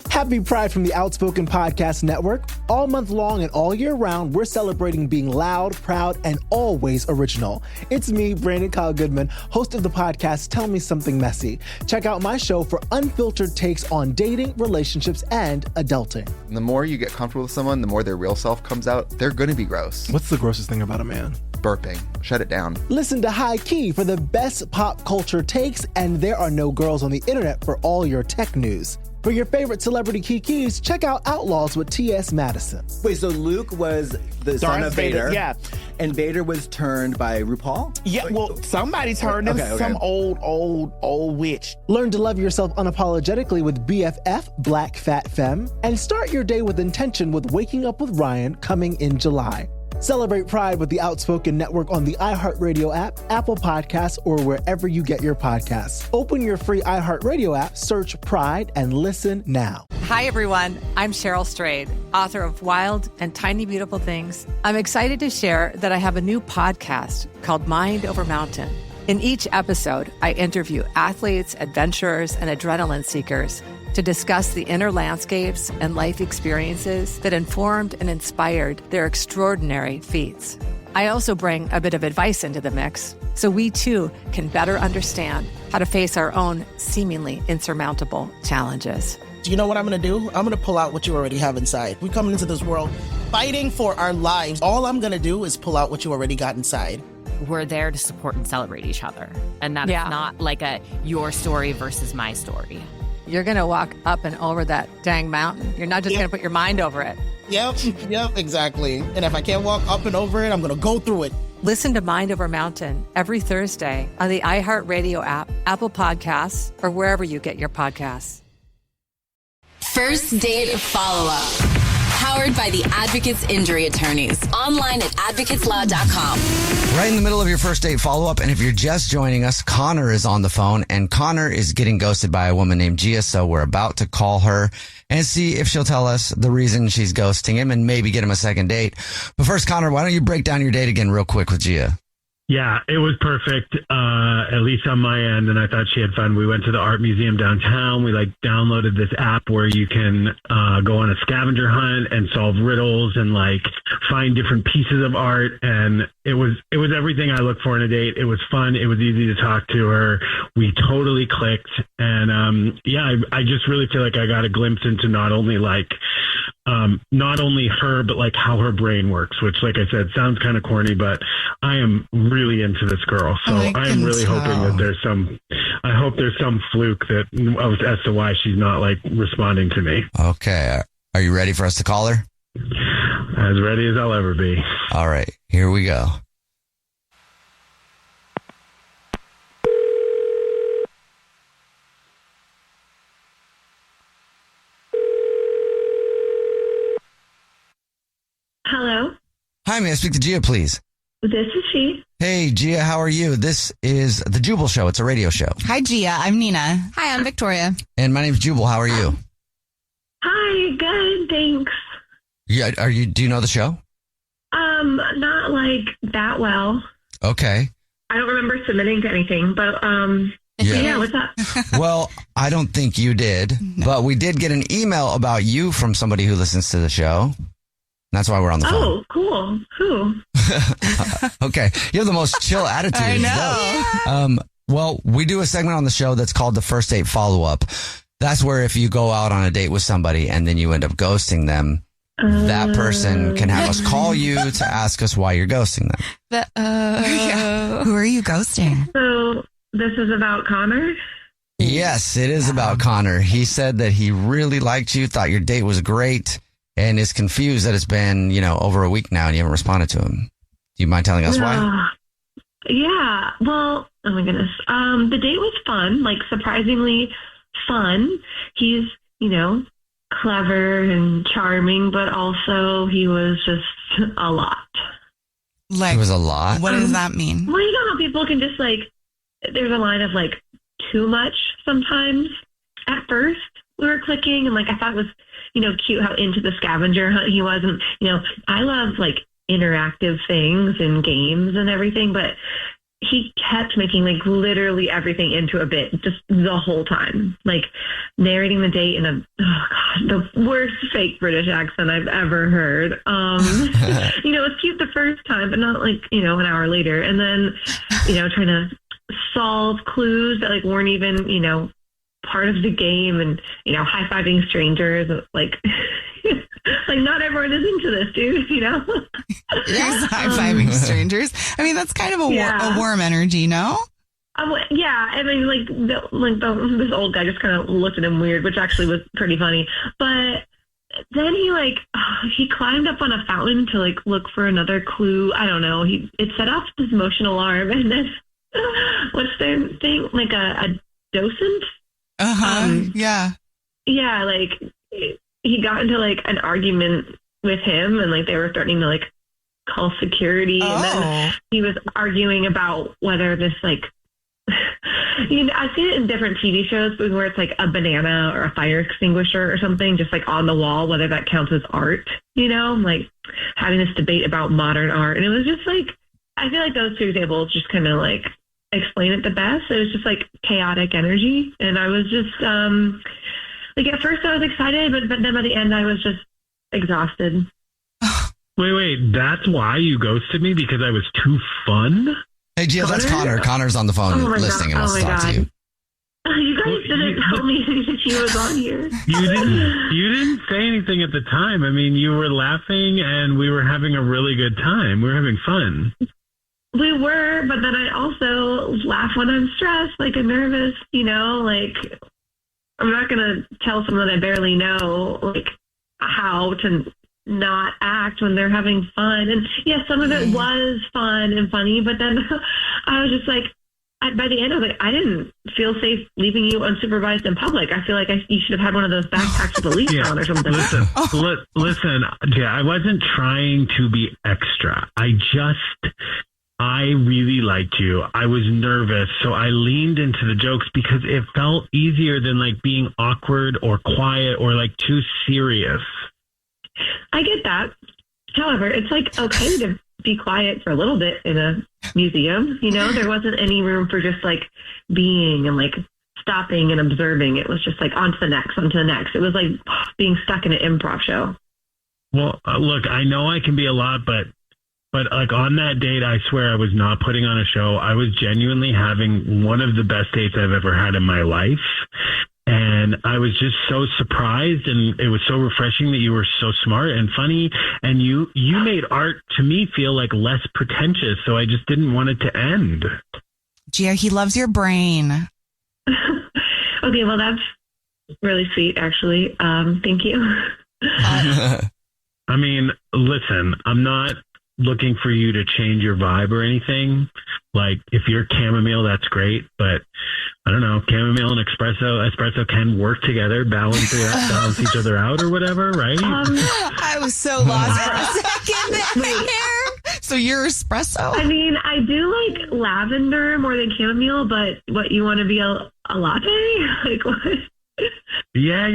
Happy Pride from the Outspoken Podcast Network. All month long and all year round, we're celebrating being loud, proud, and always original. It's me, Brandon Kyle Goodman, host of the podcast Tell Me Something Messy. Check out my show for unfiltered takes on dating, relationships, and adulting. The more you get comfortable with someone, the more their real self comes out. They're going to be gross. What's the grossest thing about a man? Burping. Shut it down. Listen to High Key for the best pop culture takes, and there are no girls on the internet for all your tech news. For your favorite celebrity kikis, check out Outlaws with T.S. Madison. Wait, so Luke was the son of Vader? Yeah. And Vader was turned by RuPaul? Yeah, well, somebody turned him. Okay. Some old witch. Learn to love yourself unapologetically with BFF, Black Fat Femme. And start your day with intention with Waking Up with Ryan coming in July. Celebrate Pride with the Outspoken Network on the iHeartRadio app, Apple Podcasts, or wherever you get your podcasts. Open your free iHeartRadio app, search Pride, and listen now. Hi, everyone. I'm Cheryl Strayed, author of Wild and Tiny Beautiful Things. I'm excited to share that I have a new podcast called Mind Over Mountain. In each episode, I interview athletes, adventurers, and adrenaline seekers to discuss the inner landscapes and life experiences that informed and inspired their extraordinary feats. I also bring a bit of advice into the mix, so we too can better understand how to face our own seemingly insurmountable challenges. Do you know what I'm going to do? I'm going to pull out what you already have inside. We're coming into this world fighting for our lives. All I'm going to do is pull out what you already got inside. We're there to support and celebrate each other. And that's not like a your story versus my story. You're going to walk up and over that dang mountain. You're not just going to put your mind over it. Yep, exactly. And if I can't walk up and over it, I'm going to go through it. Listen to Mind Over Mountain every Thursday on the iHeartRadio app, Apple Podcasts, or wherever you get your podcasts. First date follow-up. Powered by the Advocates Injury Attorneys. Online at advocateslaw.com. Right in the middle of your first date follow-up, and if you're just joining us, Connor is on the phone, and Connor is getting ghosted by a woman named Gia, so we're about to call her and see if she'll tell us the reason she's ghosting him and maybe get him a second date. But first, Connor, why don't you break down your date again real quick with Gia? Yeah, it was perfect, at least on my end, and I thought she had fun. We went to the art museum downtown. We downloaded this app where you can go on a scavenger hunt and solve riddles and find different pieces of art, and it was everything I look for in a date. It was fun. It was easy to talk to her. We totally clicked, and I just really feel like I got a glimpse into not only her, but like how her brain works, which, like I said, sounds kind of corny, but I am really into this girl. So I'm really hoping that there's some fluke as to why she's not like responding to me. Okay. Are you ready for us to call her? As ready as I'll ever be. All right, here we go. Hello. Hi, may I speak to Gia, please? This is she. Hey, Gia, how are you? This is the Jubal Show. It's a radio show. Hi, Gia. I'm Nina. Hi, I'm Victoria. And my name's Jubal. How are you? Hi. Good. Thanks. Yeah. Do you know the show? Not like that well. Okay. I don't remember submitting to anything, but yeah, what's up? Well, I don't think you did, but we did get an email about you from somebody who listens to the show. That's why we're on the phone. Oh, cool. Who? Okay. You have the most chill attitude. I know. Well, we do a segment on the show that's called the First Date Follow-Up. That's where if you go out on a date with somebody and then you end up ghosting them, that person can have us call you to ask us why you're ghosting them. Who are you ghosting? So this is about Connor? Yes, it is about Connor. He said that he really liked you, thought your date was great, and is confused that it's been, over a week now and you haven't responded to him. Do you mind telling us why? Yeah. Well, oh my goodness. The date was fun, like surprisingly fun. He's, clever and charming, but also he was just a lot. Like, it was a lot? What does that mean? Well, you know how people can just there's a line of too much sometimes. At first, we were clicking, and I thought it was, cute how into the scavenger hunt he was. And, I love interactive things and games and everything, but he kept making literally everything into a bit just the whole time, narrating the date in the worst fake British accent I've ever heard. It was cute the first time, but not an hour later. And then, trying to solve clues that weren't even, part of the game, and, high-fiving strangers, not everyone is into this, dude, There's high-fiving strangers. I mean, that's kind of a warm energy, no? Yeah, I mean, this old guy just kind of looked at him weird, which actually was pretty funny. But then he climbed up on a fountain to look for another clue. I don't know. It set off this motion alarm, and then what's their thing? A docent? Yeah. Yeah, he got into an argument with him, and they were threatening to call security, and then he was arguing about whether this I've seen it in different TV shows where it's a banana or a fire extinguisher or something just on the wall, whether that counts as art, having this debate about modern art. And it was just I feel those two examples just kind of explain it the best. It was just chaotic energy, and I was just at first I was excited, but then by the end I was just exhausted. Wait, that's why you ghosted me? Because I was too fun? Hey, Jill, that's Connor. Connor's on the phone listening and wants to talk to you. You guys didn't tell me that he was on here. You didn't say anything at the time. I mean, you were laughing and we were having a really good time. We were having fun. We were, but then I also laugh when I'm stressed, I'm nervous, I'm not going to tell someone I barely know, how to not act when they're having fun. And yeah, some of it was fun and funny, but then I was just by the end, I was I didn't feel safe leaving you unsupervised in public. I feel you should have had one of those backpacks with a leash on or something. Listen, yeah, I wasn't trying to be extra. I really liked you. I was nervous, so I leaned into the jokes because it felt easier than being awkward or quiet or too serious. I get that. However, it's okay to be quiet for a little bit in a museum. There wasn't any room for just being and stopping and observing. It was just on to the next, on to the next. It was being stuck in an improv show. Well, look, I know I can be a lot, but like on that date, I swear I was not putting on a show. I was genuinely having one of the best dates I've ever had in my life. And I was just so surprised, and it was so refreshing that you were so smart and funny, and you made art to me feel like less pretentious. So I just didn't want it to end. Gio, he loves your brain. Okay, well, that's really sweet, actually. Thank you. I mean, listen, I'm not looking for you to change your vibe or anything. Like, if you're chamomile, that's great, but I don't know, chamomile and espresso can work together, balance each other out or whatever, right? I was so lost for a second there. So you're espresso? I mean, I do like lavender more than chamomile, but what, you want to be a latte? Like, what? Yeah,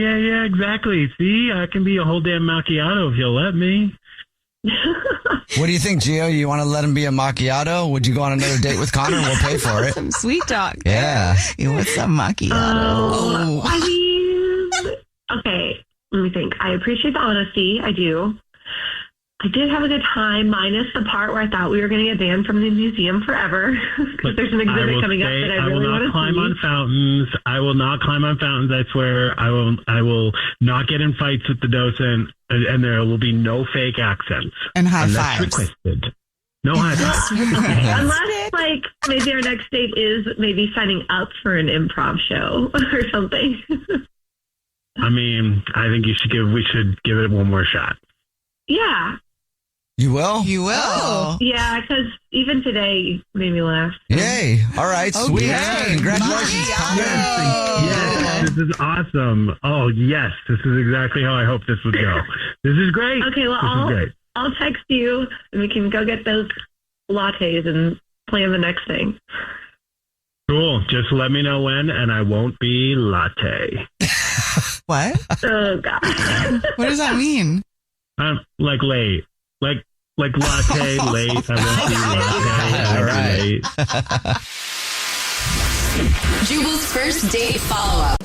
exactly. See, I can be a whole damn macchiato if you'll let me. What do you think, Gio? You want to let him be a macchiato? Would you go on another date with Connor? We'll pay for it. Some sweet talk. Yeah. You want some macchiato? I mean, okay, let me think. I appreciate the honesty. I do. I did have a good time, minus the part where I thought we were going to get banned from the museum forever. Because there's an exhibit coming up that I really want to see. I will not climb on fountains. I will not climb on fountains, I swear. I will not get in fights with the docent, and there will be no fake accents. And high unless fives. requested. No high fives. Okay. Unless, like, maybe our next date is maybe signing up for an improv show or something. I mean, I think we should give it one more shot. Yeah. You will? You will. Oh. Yeah, because even today you made me laugh. Yay. All right, sweet. Okay. Congratulations. Yes, this is awesome. Oh, yes. This is exactly how I hoped this would go. This is great. Okay, well, I'll text you and we can go get those lattes and plan the next thing. Cool. Just let me know when, and I won't be latte. What? Oh, God. What does that mean? Like late. Like latte, late. I won't be latte. All right. Jubal's first date follow-up.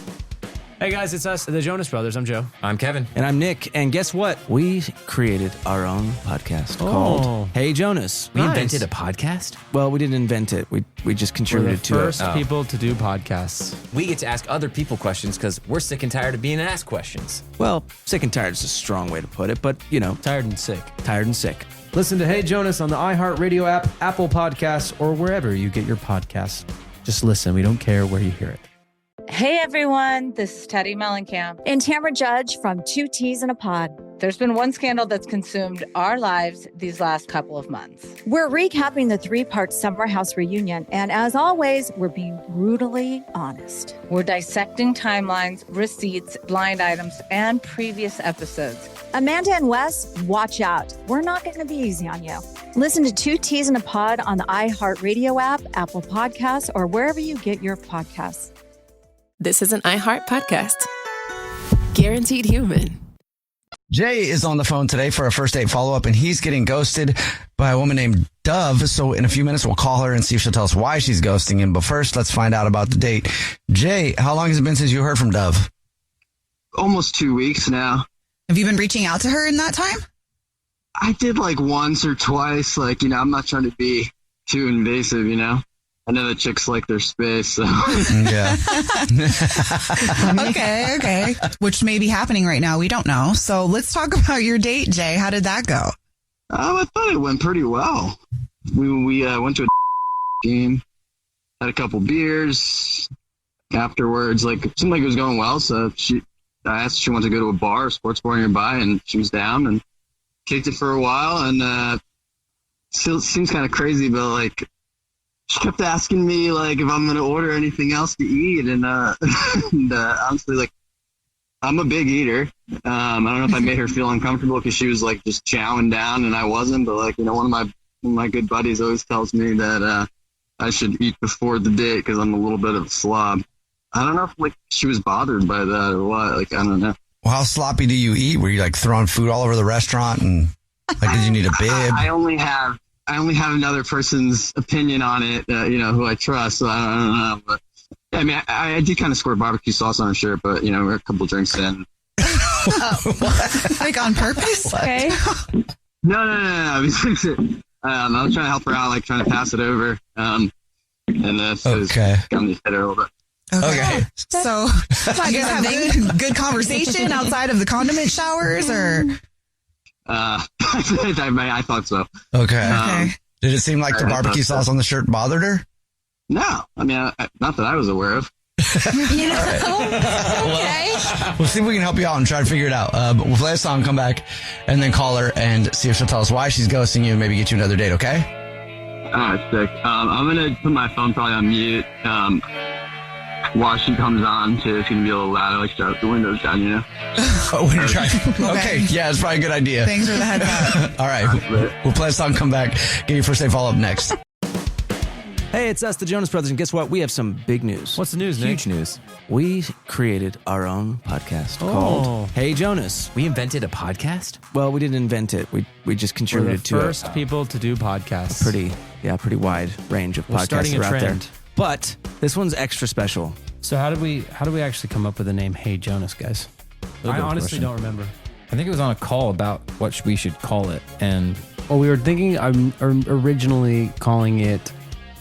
Hey guys, it's us, the Jonas Brothers. I'm Joe. I'm Kevin. And I'm Nick. And guess what? We created our own podcast called Hey Jonas. We invented a podcast? Well, we didn't invent it. We just contributed to it. We're the first people to do podcasts. We get to ask other people questions because we're sick and tired of being asked questions. Well, sick and tired is a strong way to put it, but, you know. Tired and sick. Tired and sick. Listen to Hey Jonas on the iHeartRadio app, Apple Podcasts, or wherever you get your podcasts. Just listen. We don't care where you hear it. Hey everyone, this is Teddy Mellencamp and Tamara Judge from Two Teas in a Pod. There's been one scandal that's consumed our lives these last couple of months. We're recapping the 3-part Summer House reunion, and as always, we're being brutally honest. We're dissecting timelines, receipts, blind items, and previous episodes. Amanda and Wes, watch out. We're not going to be easy on you. Listen to Two Teas in a Pod on the iHeartRadio app, Apple Podcasts, or wherever you get your podcasts. This is an iHeart podcast. Guaranteed human. Jay is on the phone today for a first date follow-up, and he's getting ghosted by a woman named Dove. So in a few minutes, we'll call her and see if she'll tell us why she's ghosting him. But first, let's find out about the date. Jay, how long has it been since you heard from Dove? Almost 2 weeks now. Have you been reaching out to her in that time? I did like once or twice. Like, I'm not trying to be too invasive, I know the chicks like their space, so. Yeah. Okay. Which may be happening right now. We don't know. So let's talk about your date, Jay. How did that go? I thought it went pretty well. We went to a game, had a couple beers. Afterwards, it seemed like it was going well. So I asked if she wanted to go to a bar, a sports bar nearby, and she was down and kicked it for a while. And still seems kind of crazy, but she kept asking me if I'm going to order anything else to eat. And honestly, I'm a big eater. I don't know if I made her feel uncomfortable because she was just chowing down and I wasn't. But one of my good buddies always tells me that I should eat before the date because I'm a little bit of a slob. I don't know if she was bothered by that or what. I don't know. Well, how sloppy do you eat? Were you throwing food all over the restaurant and did you need a bib? I only have another person's opinion on it, who I trust. So I don't know. But I mean, I did kind of squirt barbecue sauce on her shirt, but we're a couple drinks in. Like on purpose? Okay. No. I was trying to help her out, like trying to pass it over. And this is come to hit her a little bit. Okay. So, you guys have good conversation outside of the condiment showers, or? I thought so. Okay. Did it seem like the barbecue sauce on the shirt bothered her? No. I mean, not that I was aware of. Okay. We'll see if we can help you out and try to figure it out. But we'll play a song, come back, and then call her and see if she'll tell us why she's ghosting you and maybe get you another date, okay? All right, sick. I'm going to put my phone probably on mute while she comes on, too. It's going to be a little loud. I like to start the windows down, you know? When you're trying. Okay, yeah, it's probably a good idea. Thanks for the heads up. All right, we'll play a song, come back, get your first date follow-up next. Hey, it's us, the Jonas Brothers, and guess what? We have some big news. What's the news, Nick? Huge news. We created our own podcast called Hey Jonas. We invented a podcast? Well, we didn't invent it. We just contributed to it. We're the first people to do podcasts. Pretty wide range of podcasts starting a out there. trend. But this one's extra special. So how did we actually come up with the name Hey Jonas, guys? I honestly don't remember. I think it was on a call about what we should call it, and we were thinking. I'm originally calling it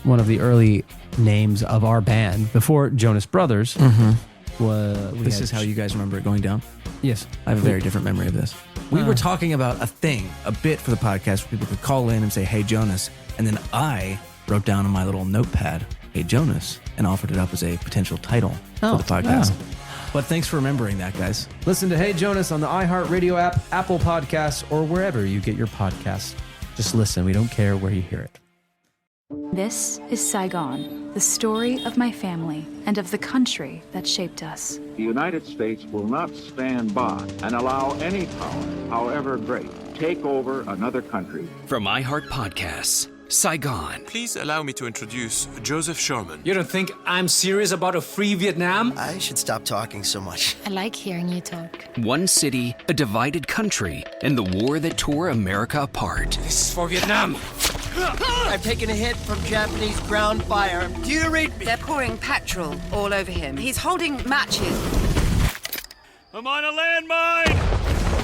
one of the early names of our band before Jonas Brothers. This is how you guys remember it going down? Yes. I have a very different memory of this. We were talking about a bit for the podcast where people could call in and say, hey, Jonas. And then I wrote down on my little notepad, hey, Jonas, and offered it up as a potential title for the podcast. But thanks for remembering that, guys. Listen to Hey Jonas on the iHeartRadio app, Apple Podcasts, or wherever you get your podcasts. Just listen. We don't care where you hear it. This is Saigon, the story of my family and of the country that shaped us. The United States will not stand by and allow any power, however great, take over another country. From iHeart Podcasts, Saigon. Please allow me to introduce Joseph Sherman. You don't think I'm serious about a free Vietnam? I should stop talking so much. I like hearing you talk. One city, a divided country, and the war that tore America apart. This is for Vietnam. I've taken a hit from Japanese ground fire. Do you read me? They're pouring petrol all over him. He's holding matches. I'm on a landmine!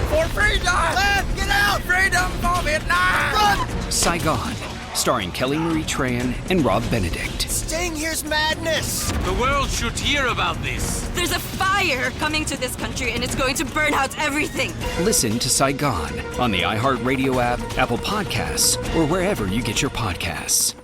For freedom! Let's get out! Freedom for Vietnam! Run! Saigon, starring Kelly Marie Tran and Rob Benedict. Staying here's madness! The world should hear about this. There's a fire coming to this country and it's going to burn out everything. Listen to Saigon on the iHeartRadio app, Apple Podcasts, or wherever you get your podcasts.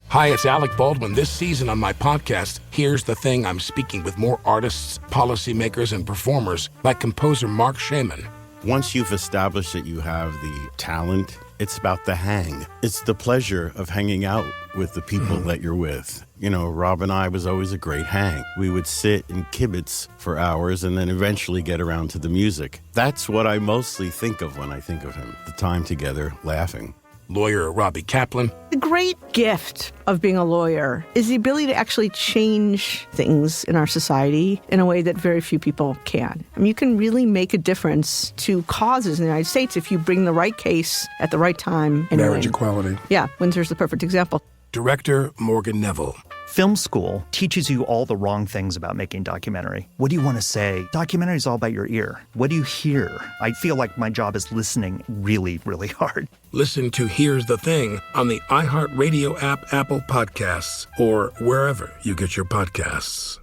Hi, it's Alec Baldwin. This season on my podcast, Here's the Thing, I'm speaking with more artists, policymakers, and performers like composer Mark Shaman. Once you've established that you have the talent, it's about the hang. It's the pleasure of hanging out with the people that you're with. You know, Rob and I was always a great hang. We would sit and kibitz for hours and then eventually get around to the music. That's what I mostly think of when I think of him, the time together laughing. Lawyer Robbie Kaplan. The great gift of being a lawyer is the ability to actually change things in our society in a way that very few people can. I mean, you can really make a difference to causes in the United States if you bring the right case at the right time. Marriage equality. Yeah, Windsor's the perfect example. Director Morgan Neville. Film school teaches you all the wrong things about making documentary. What do you want to say? Documentary is all about your ear. What do you hear? I feel like my job is listening really, really hard. Listen to Here's the Thing on the iHeartRadio app, Apple Podcasts, or wherever you get your podcasts.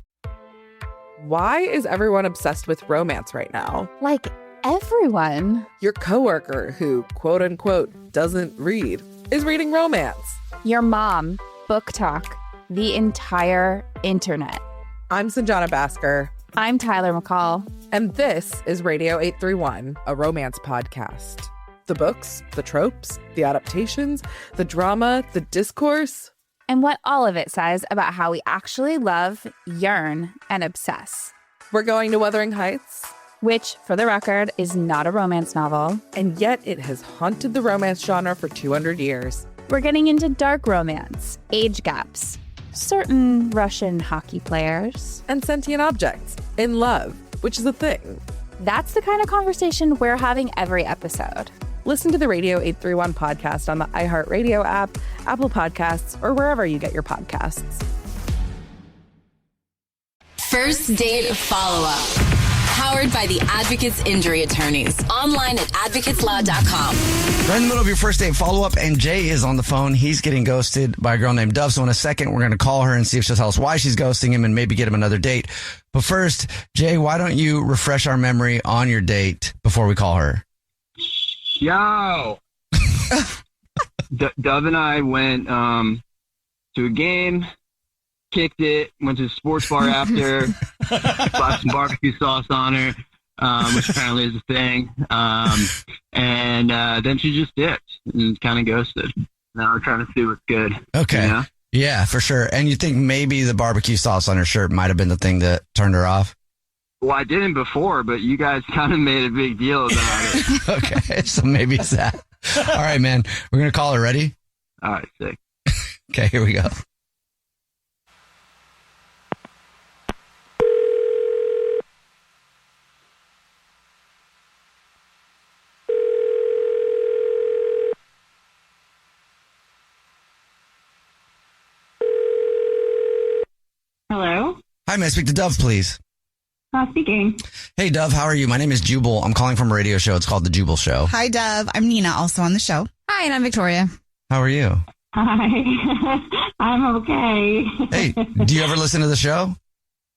Why is everyone obsessed with romance right now? Like everyone. Your coworker who, quote unquote, doesn't read is reading romance. Your mom. Book talk. The entire internet. I'm Sanjana Basker. I'm Tyler McCall. And this is Radio 831, a romance podcast. The books, the tropes, the adaptations, the drama, the discourse. And what all of it says about how we actually love, yearn, and obsess. We're going to Wuthering Heights. Which, for the record, is not a romance novel. And yet it has haunted the romance genre for 200 years. We're getting into dark romance, age gaps, certain Russian hockey players, and sentient objects in love, which is a thing. That's the kind of conversation we're having every episode. Listen to the Radio 831 podcast on the iHeartRadio app, Apple Podcasts, or wherever you get your podcasts. First date follow-up. How Powered by the Advocates Injury Attorneys. Online at advocateslaw.com. We're in the middle of your first date follow-up, and Jay is on the phone. He's getting ghosted by a girl named Dove. So in a second, we're going to call her and see if she'll tell us why she's ghosting him and maybe get him another date. But first, Jay, why don't you refresh our memory on your date before we call her? Yo! Dove and I went to a game, kicked it, went to the sports bar after, slapped some barbecue sauce on her, which apparently is a thing. And then she just dipped and kind of ghosted. Now we're trying to see what's good. Okay. You know? Yeah, for sure. And you think maybe the barbecue sauce on her shirt might have been the thing that turned her off? Well, I didn't before, but you guys kind of made a big deal about it. Okay, so maybe it's that. All right, man. We're going to call her. Ready? All right, sick. Okay, here we go. Hello? Hi, may I speak to Dove, please? Speaking. Hey, Dove, how are you? My name is Jubal. I'm calling from a radio show. It's called The Jubal Show. Hi, Dove. I'm Nina, also on the show. Hi, and I'm Victoria. How are you? Hi. I'm okay. Hey, do you ever listen to the show?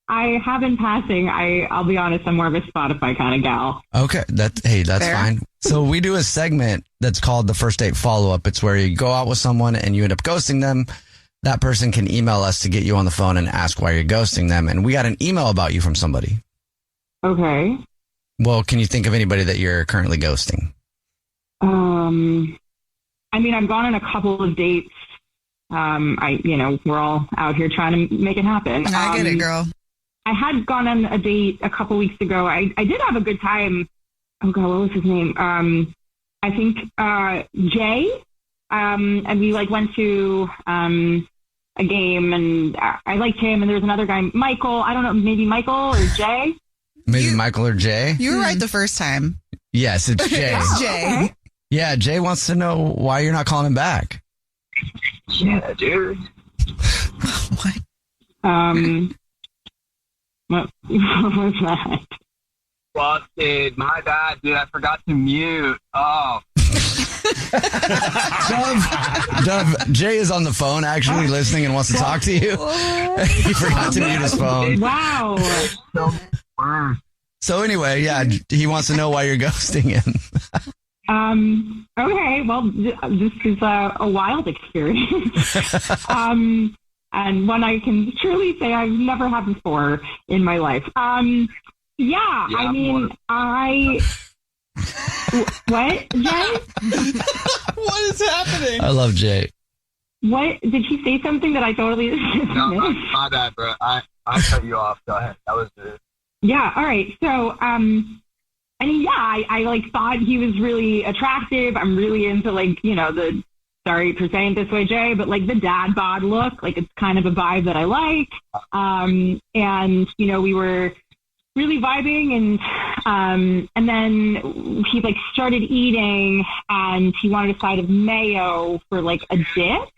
I have in passing. I'll be honest, I'm more of a Spotify kind of gal. Okay, that's Fair. fine. So we do a segment that's called the First Date Follow-Up. It's where you go out with someone and you end up ghosting them. That person can email us to get you on the phone and ask why you're ghosting them. And we got an email about you from somebody. Okay. Well, can you think of anybody that you're currently ghosting? I mean, I've gone on a couple of dates. We're all out here trying to make it happen. I get it, girl. I had gone on a date a couple weeks ago. I did have a good time. Oh God, what was his name? I think Jay. And we went to a game, and I liked him. And there was another guy, Michael. I don't know, maybe Michael or Jay. Maybe Michael or Jay. You were right the first time. Yes, it's Jay. It's Jay. Okay. Yeah, Jay wants to know why you're not calling him back. Yeah, dude. What was that? Busted. My bad, dude. I forgot to mute. Oh. Dove, Jay is on the phone actually listening and wants to talk to you. He forgot to mute his phone. Wow. So anyway, yeah, he wants to know why you're ghosting him. Okay. Well, this is a wild experience. And one I can truly say I've never had before in my life. Yeah, I mean, what, Jay? What is happening? I love Jay. What? Did she say something that I totally No, my bad, bro. I cut you off. Go ahead. That was it. Yeah, all right. So, I mean, yeah, I thought he was really attractive. I'm really into the, sorry for saying it this way, Jay, but the dad bod look, it's kind of a vibe that I like. And, we were really vibing, and then he started eating, and he wanted a side of mayo for a dip,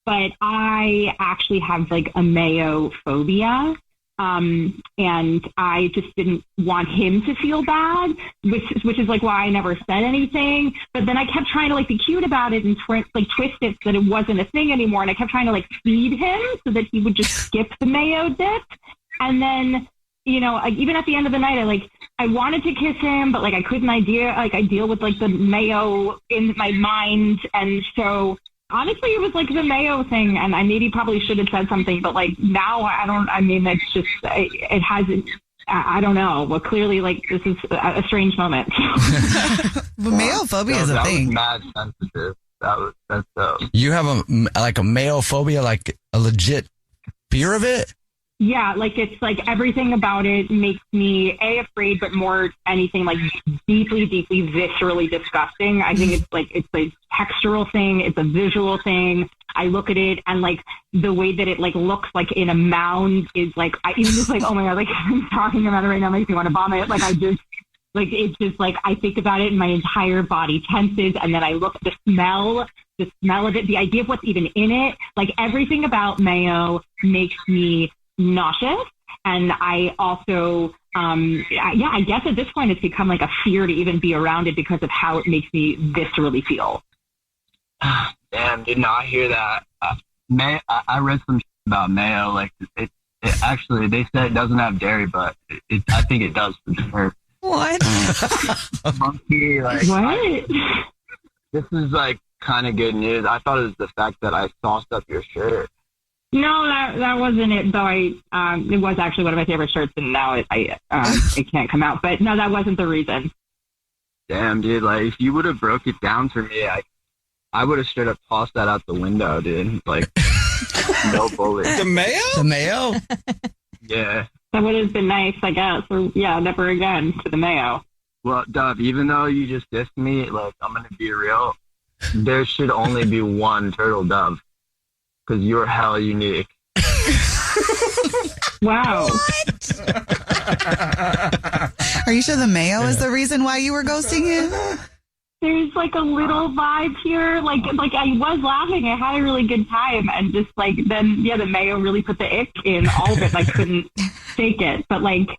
but I actually have a mayo phobia. And I just didn't want him to feel bad, which is why I never said anything. But then I kept trying to be cute about it and twist it so that it wasn't a thing anymore. And I kept trying to feed him so that he would just skip the mayo dip. And then, even at the end of the night, I wanted to kiss him, but I couldn't I deal with the mayo in my mind. And so honestly, it was the mayo thing, and I maybe probably should have said something, but now it's just, it hasn't, I don't know. Well, clearly this is a strange moment. But mayo phobia is a thing. That was mad sensitive. That's You have a mayo phobia, a legit fear of it? Yeah, it's everything about it makes me afraid, but more anything deeply, deeply, viscerally disgusting. I think it's a textural thing, it's a visual thing. I look at it and the way that it looks in a mound is I even just oh my God, I'm talking about it right now makes me want to vomit. It's just I think about it and my entire body tenses, and then I look at the smell of it, the idea of what's even in it, everything about mayo makes me nauseous. And I also I guess at this point it's become like a fear to even be around it because of how it makes me viscerally feel. Damn, did not hear that. I read some shit about mayo. Like it actually, they said it doesn't have dairy, but I think it does for sure. What? Monkey, like, what? This is like kind of good news. I thought it was the fact that I sauced up your shirt. No, that wasn't it. Though it was actually one of my favorite shirts, and now it can't come out. But no, that wasn't the reason. Damn, dude! Like if you would have broke it down for me, I would have straight up tossed that out the window, dude. Like no bullet. The mayo? The mayo? Yeah. That would have been nice, I guess. Or yeah, never again to the mayo. Well, Dove, even though you just dissed me, like I'm gonna be real. There should only be one turtle dove. Because you're hella unique. Wow. Are you sure the mayo is the reason why you were ghosting him? There's like a little vibe here. Like I was laughing. I had a really good time. And just like then, the mayo really put the ick in all of it. I couldn't take it. But like,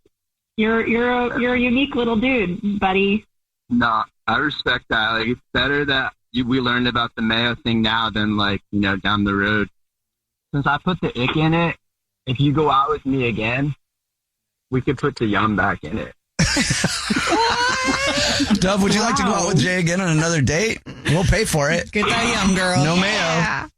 you're a unique little dude, buddy. No, I respect that. Like, it's better that we learned about the mayo thing now than down the road. Since I put the ick in it, if you go out with me again, we could put the yum back in it. Dove, would you like to go out with Jay again on another date? We'll pay for it. Get that yum, girl. No mayo.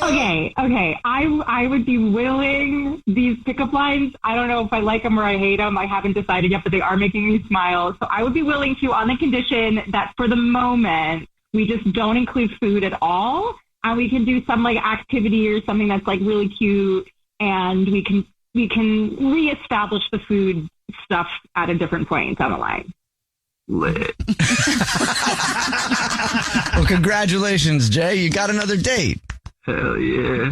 Okay. I would be willing. These pickup lines, I don't know if I like them or I hate them. I haven't decided yet, but they are making me smile. So I would be willing to, on the condition that for the moment, we just don't include food at all. And we can do some like activity or something that's like really cute, and we can reestablish the food stuff at a different point down the line. Lit. Well, congratulations, Jay. You got another date. Hell yeah.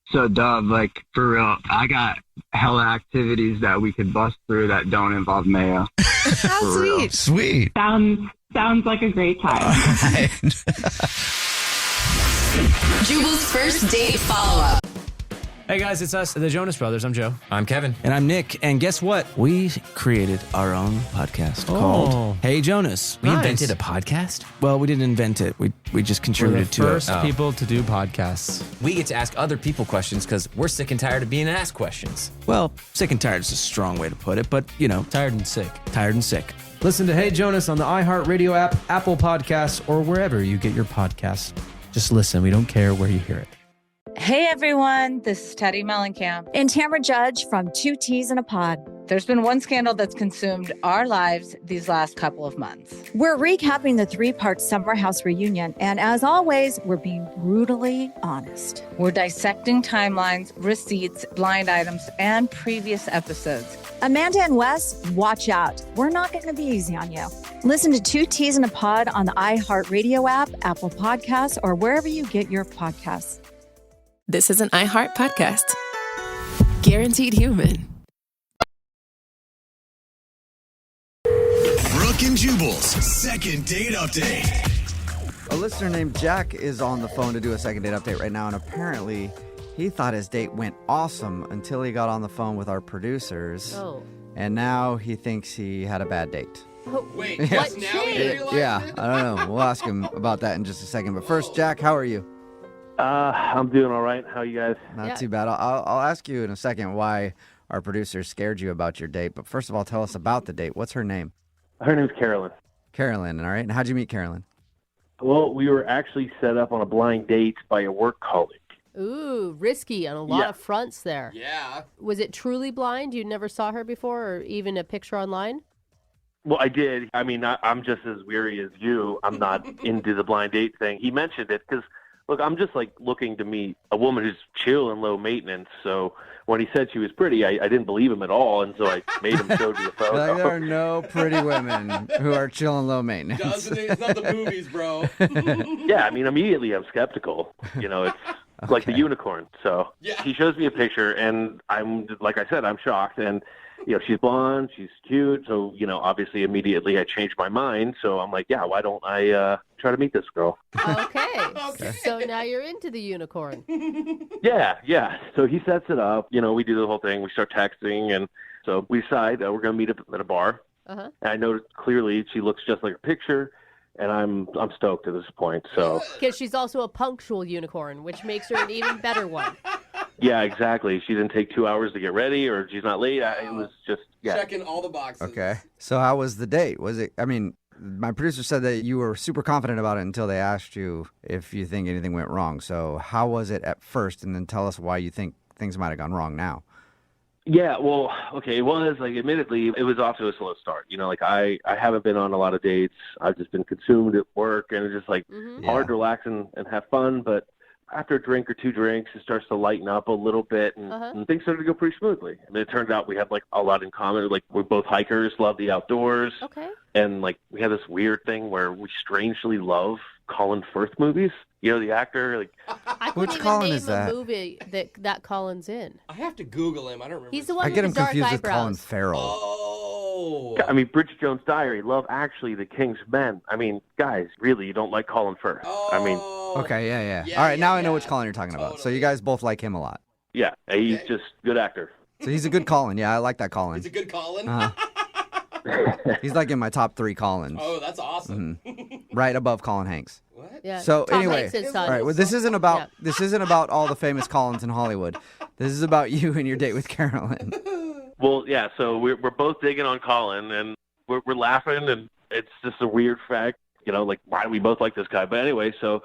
So, Dove, like for real, I got hella activities that we could bust through that don't involve mayo. How sweet. Sweet. Sounds like a great time. Right. Jubal's first date follow-up. Hey guys, it's us, the Jonas Brothers. I'm Joe. I'm Kevin. And I'm Nick. And guess what? We created our own podcast called Hey Jonas. We invented a podcast? Well, we didn't invent it. We just contributed to it. We're the first people to do podcasts. We get to ask other people questions because we're sick and tired of being asked questions. Well, sick and tired is a strong way to put it, but tired and sick. Tired and sick. Listen to Hey Jonas on the iHeartRadio app, Apple Podcasts, or wherever you get your podcasts. Just listen. We don't care where you hear it. Hey everyone, this is Teddy Mellencamp and Tamara Judge from Two Teas in a Pod. There's been one scandal that's consumed our lives these last couple of months. We're recapping the 3-part Summer House reunion, and as always, we're being brutally honest. We're dissecting timelines, receipts, blind items, and previous episodes. Amanda and Wes, watch out. We're not going to be easy on you. Listen to Two Teas in a Pod on the iHeartRadio app, Apple Podcasts, or wherever you get your podcasts. This is an iHeart podcast. Guaranteed human. Brooke and Jubal's second date update. A listener named Jack is on the phone to do a second date update right now, and apparently he thought his date went awesome until he got on the phone with our producers. Oh. And now he thinks he had a bad date. Oh, wait, what changed? Yeah, I don't know. We'll ask him about that in just a second. But first, Jack, how are you? I'm doing all right. How are you guys? Not too bad. I'll ask you in a second why our producers scared you about your date. But first of all, tell us about the date. What's her name? Her name's Carolyn. Carolyn, all right. And how'd you meet Carolyn? Well, we were actually set up on a blind date by a work colleague. Ooh, risky on a lot Yeah. of fronts there. Yeah. Was it truly blind? You never saw her before or even a picture online? Well, I did. I mean, I'm just as weary as you. I'm not into the blind date thing. He mentioned it because, look, I'm just like looking to meet a woman who's chill and low maintenance. So when he said she was pretty, I didn't believe him at all. And so I made him show me the photo. Like, there are no pretty women who are chill and low maintenance. Doesn't it? It's not the movies, bro. Yeah, I mean, immediately I'm skeptical. You know, it's like the unicorn. So he shows me a picture, and I'm, like I said, I'm shocked. And, you know, she's blonde, she's cute. So, you know, obviously immediately I changed my mind. So I'm like, yeah, why don't I try to meet this girl? Okay. So now you're into the unicorn. Yeah. So he sets it up. You know, we do the whole thing. We start texting, and So we decide we're going to meet up at a bar. Uh-huh. And I know clearly she looks just like her picture, and I'm stoked at this point. So Because she's also a punctual unicorn, which makes her an even better one. yeah, exactly. She didn't take 2 hours to get ready, or she's not late. It was just Checking all the boxes. Okay. So how was the date? Was it, I mean, my producer said that you were super confident about it until they asked you if you think anything went wrong. So how was it at first? And then tell us why you think things might have gone wrong now. Yeah, well, okay, it was, like, admittedly, it was off to a slow start. You know, like, I haven't been on a lot of dates. I've just been consumed at work, and it's just, like, hard to relax and have fun. But after a drink or two drinks, it starts to lighten up a little bit, and things started to go pretty smoothly. And it turned out we had, like, a lot in common. Like, we're both hikers, love the outdoors. Okay. And, like, we had this weird thing where we strangely love Colin Firth movies. You know, the actor, like... I couldn't even Colin name is a that? movie that Colin's in. I have to Google him. I don't remember. He's the one I with get the him dark confused with eyebrows. Colin Farrell. Oh. I mean, Bridget Jones' Diary, Love Actually, The King's Men. I mean, guys, really, you don't like Colin Firth. I mean... Okay, yeah. All right, now I know which Colin you're talking about. So you guys both like him a lot. Yeah, he's just a good actor. So he's a good Colin. Yeah, I like that Colin. He's a good Colin. He's like in my top 3 Collins. Oh, that's awesome. Right above Colin Hanks. What? Yeah. So Tom anyway, Hanks' son. all right. Well, this isn't about all the famous Collins in Hollywood. This is about you and your date with Carolyn. Well, yeah, so we're both digging on Colin, and we're laughing, and it's just a weird fact, you know, like, why do we both like this guy? But anyway, so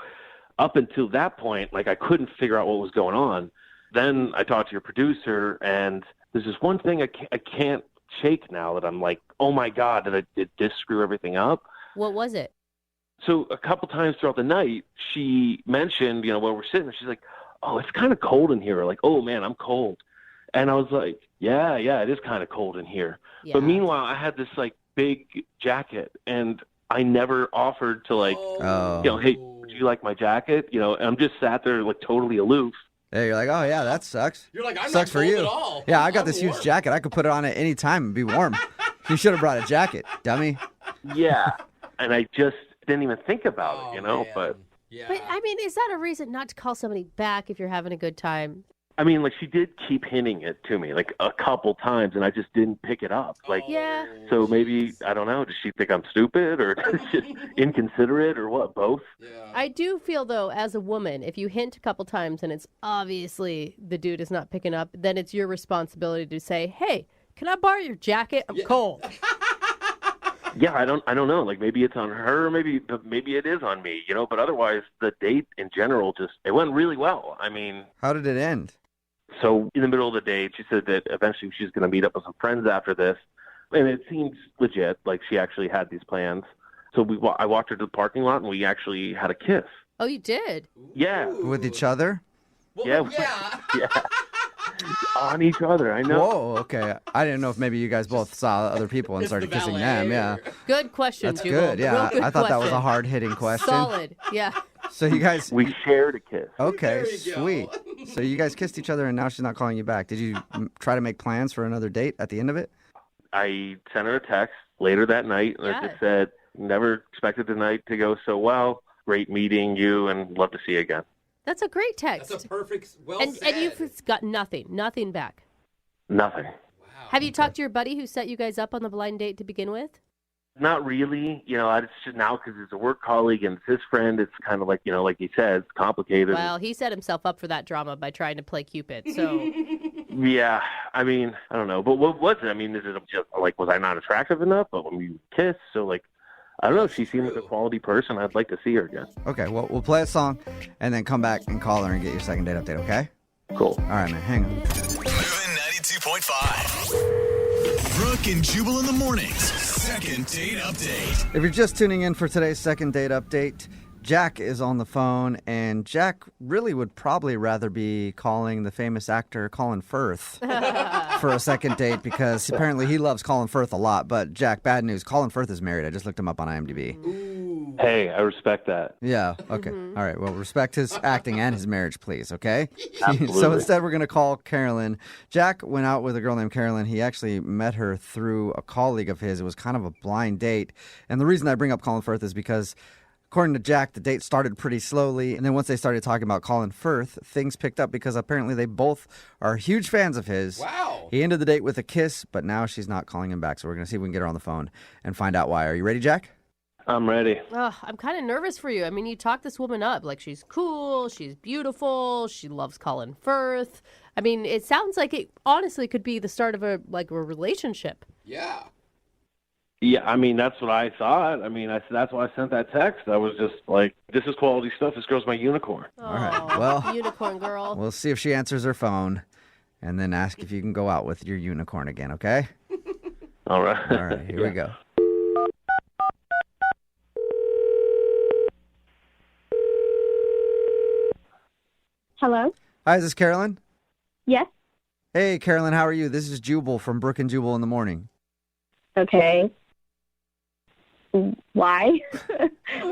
up until that point, like, I couldn't figure out what was going on. Then I talked to your producer, and there's this one thing I can't shake now that I'm like, oh my God, did this screw everything up? What was it? So a couple times throughout the night, she mentioned, you know, when we're sitting, she's like, oh, it's kind of cold in here. Or like, oh man, I'm cold. And I was like, yeah, it is kind of cold in here. Yeah. But meanwhile, I had this like big jacket, and I never offered to like, you know, hey, would you like my jacket? You know, and I'm just sat there like totally aloof. Yeah, you're like, oh yeah, that sucks. You're like, I'm sucks not for cold you. at all. Yeah, I got I'm this warm. huge jacket. I could put it on at any time and be warm. You should have brought a jacket, dummy. Yeah, and I just didn't even think about it, you know, man. but. But, I mean, is that a reason not to call somebody back if you're having a good time? I mean, like, she did keep hinting it to me, like, a couple times, and I just didn't pick it up. Like, Yeah. so maybe, I don't know, does she think I'm stupid or just inconsiderate or what, both? I do feel, though, as a woman, if you hint a couple times and it's obviously the dude is not picking up, then it's your responsibility to say, hey, can I borrow your jacket? I'm cold. Yeah, I don't know. Like, maybe it's on her, maybe it is on me, you know, but otherwise, the date in general it went really well. I mean... How did it end? So, in the middle of the date, she said that eventually she's going to meet up with some friends after this, and it seems legit, like she actually had these plans. So I walked her to the parking lot, and we actually had a kiss. Oh, you did? Yeah. With each other? Yeah. On each other, I know. Whoa, okay. I didn't know if maybe you guys both saw other people and started kissing them. Yeah. Good question, That's Jubal. good. Yeah. Real good I thought that was a question. hard-hitting question. Solid, yeah. So you guys... We shared a kiss. Okay, sweet. So you guys kissed each other, and now she's not calling you back. Did you try to make plans for another date at the end of it? I sent her a text later that night, and I just said, never expected the night to go so well. Great meeting you, and love to see you again. That's a great text. That's a perfect, and you've got nothing back. Nothing. Have you talked to your buddy who set you guys up on the blind date to begin with? Not really. You know, it's just now because it's a work colleague and it's his friend. It's kind of like, you know, like he said, it's complicated. Well, he set himself up for that drama by trying to play Cupid. So, yeah, I mean, I don't know. But what was it? I mean, is it just like, was I not attractive enough? But when we kissed, so like, I don't know. She seemed like a quality person. I'd like to see her again. Okay, well, we'll play a song and then come back and call her and get your second date update, okay? Cool. All right, man, hang on. Moving 92.5. Brooke and Jubal in the mornings. Second date update. If you're just tuning in for today's second date update, Jack is on the phone, and Jack really would probably rather be calling the famous actor Colin Firth for a second date because apparently he loves Colin Firth a lot. But Jack, bad news, Colin Firth is married. I just looked him up on IMDb. Hey, I respect that. Yeah, okay. All right, well, respect his acting and his marriage, please, okay? Absolutely. So instead, we're going to call Carolyn. Jack went out with a girl named Carolyn. He actually met her through a colleague of his. It was kind of a blind date. And the reason I bring up Colin Firth is because According to Jack, the date started pretty slowly, and then once they started talking about Colin Firth, things picked up because apparently they both are huge fans of his. Wow. He ended the date with a kiss, but now she's not calling him back, so we're going to see if we can get her on the phone and find out why. Are you ready, Jack? I'm ready. I'm kind of nervous for you. I mean, you talk this woman up. Like, she's cool, she's beautiful, she loves Colin Firth. I mean, it sounds like it honestly could be the start of a relationship. Yeah. Yeah, I mean, that's what I thought. I mean, that's why I sent that text. I was just like, this is quality stuff. This girl's my unicorn. All right. Well, unicorn girl. We'll see if she answers her phone and then ask if you can go out with your unicorn again, okay? All right. All right, here we go. Hello? Hi, is this Carolyn? Yes? Hey, Carolyn, how are you? This is Jubal from Brooke and Jubal in the morning. Okay. Why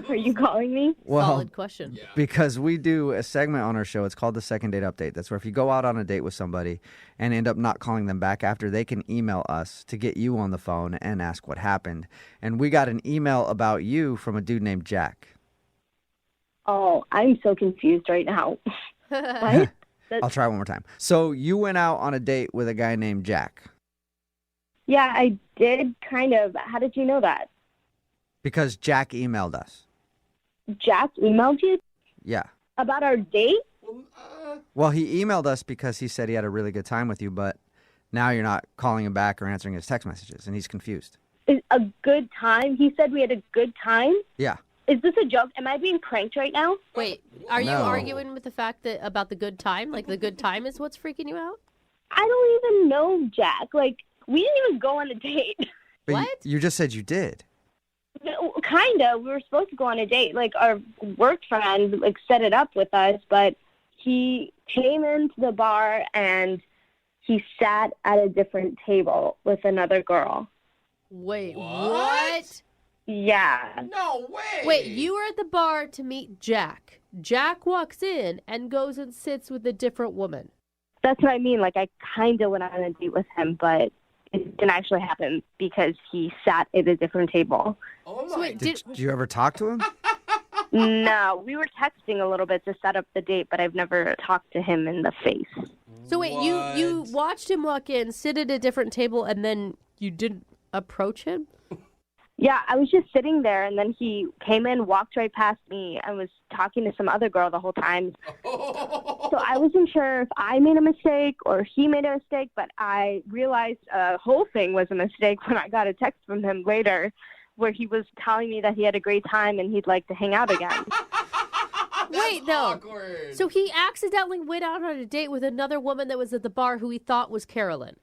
are you calling me? Well, Solid question. Because we do a segment on our show. It's called the Second Date Update. That's where if you go out on a date with somebody and end up not calling them back after, they can email us to get you on the phone and ask what happened. And we got an email about you from a dude named Jack. Oh, I'm so confused right now. What? I'll try one more time. So you went out on a date with a guy named Jack. Yeah, I did kind of. How did you know that? Because Jack emailed us. Jack emailed you Yeah. about our date? Well, he emailed us because he said he had a really good time with you, but now you're not calling him back or answering his text messages, and he's confused. Is a good time? He said we had a good time? Yeah. Is this a joke? Am I being pranked right now? Wait, are you No. arguing with the fact that about the good time? Like, the good time is what's freaking you out? I don't even know Jack. Like, we didn't even go on a date. But What? You just said you did. Kind of. We were supposed to go on a date. Like, our work friend, set it up with us, but he came into the bar and he sat at a different table with another girl. Wait, what? Yeah. No way. Wait, you were at the bar to meet Jack. Jack walks in and goes and sits with a different woman. That's what I mean. Like, I kind of went on a date with him, but it didn't actually happen because he sat at a different table. Oh my. So wait, Did you ever talk to him? No, we were texting a little bit to set up the date, but I've never talked to him in the face. So wait, you watched him walk in, sit at a different table, and then you didn't approach him? Yeah, I was just sitting there, and then he came in, walked right past me, and was talking to some other girl the whole time. So I wasn't sure if I made a mistake or he made a mistake, but I realized the whole thing was a mistake when I got a text from him later where he was telling me that he had a great time and he'd like to hang out again. Wait, though. Awkward. So he accidentally went out on a date with another woman that was at the bar who he thought was Carolyn.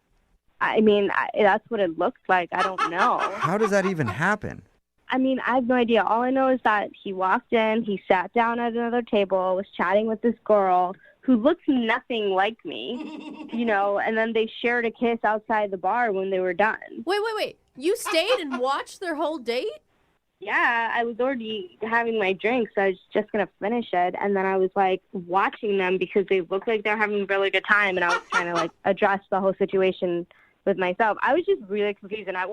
I mean, that's what it looked like. I don't know. How does that even happen? I mean, I have no idea. All I know is that he walked in, he sat down at another table, was chatting with this girl who looks nothing like me, and then they shared a kiss outside the bar when they were done. Wait. You stayed and watched their whole date? Yeah, I was already having my drink, so I was just going to finish it. And then I was, watching them because they looked like they're having a really good time, and I was trying to, address the whole situation with myself. I was just really confused, and it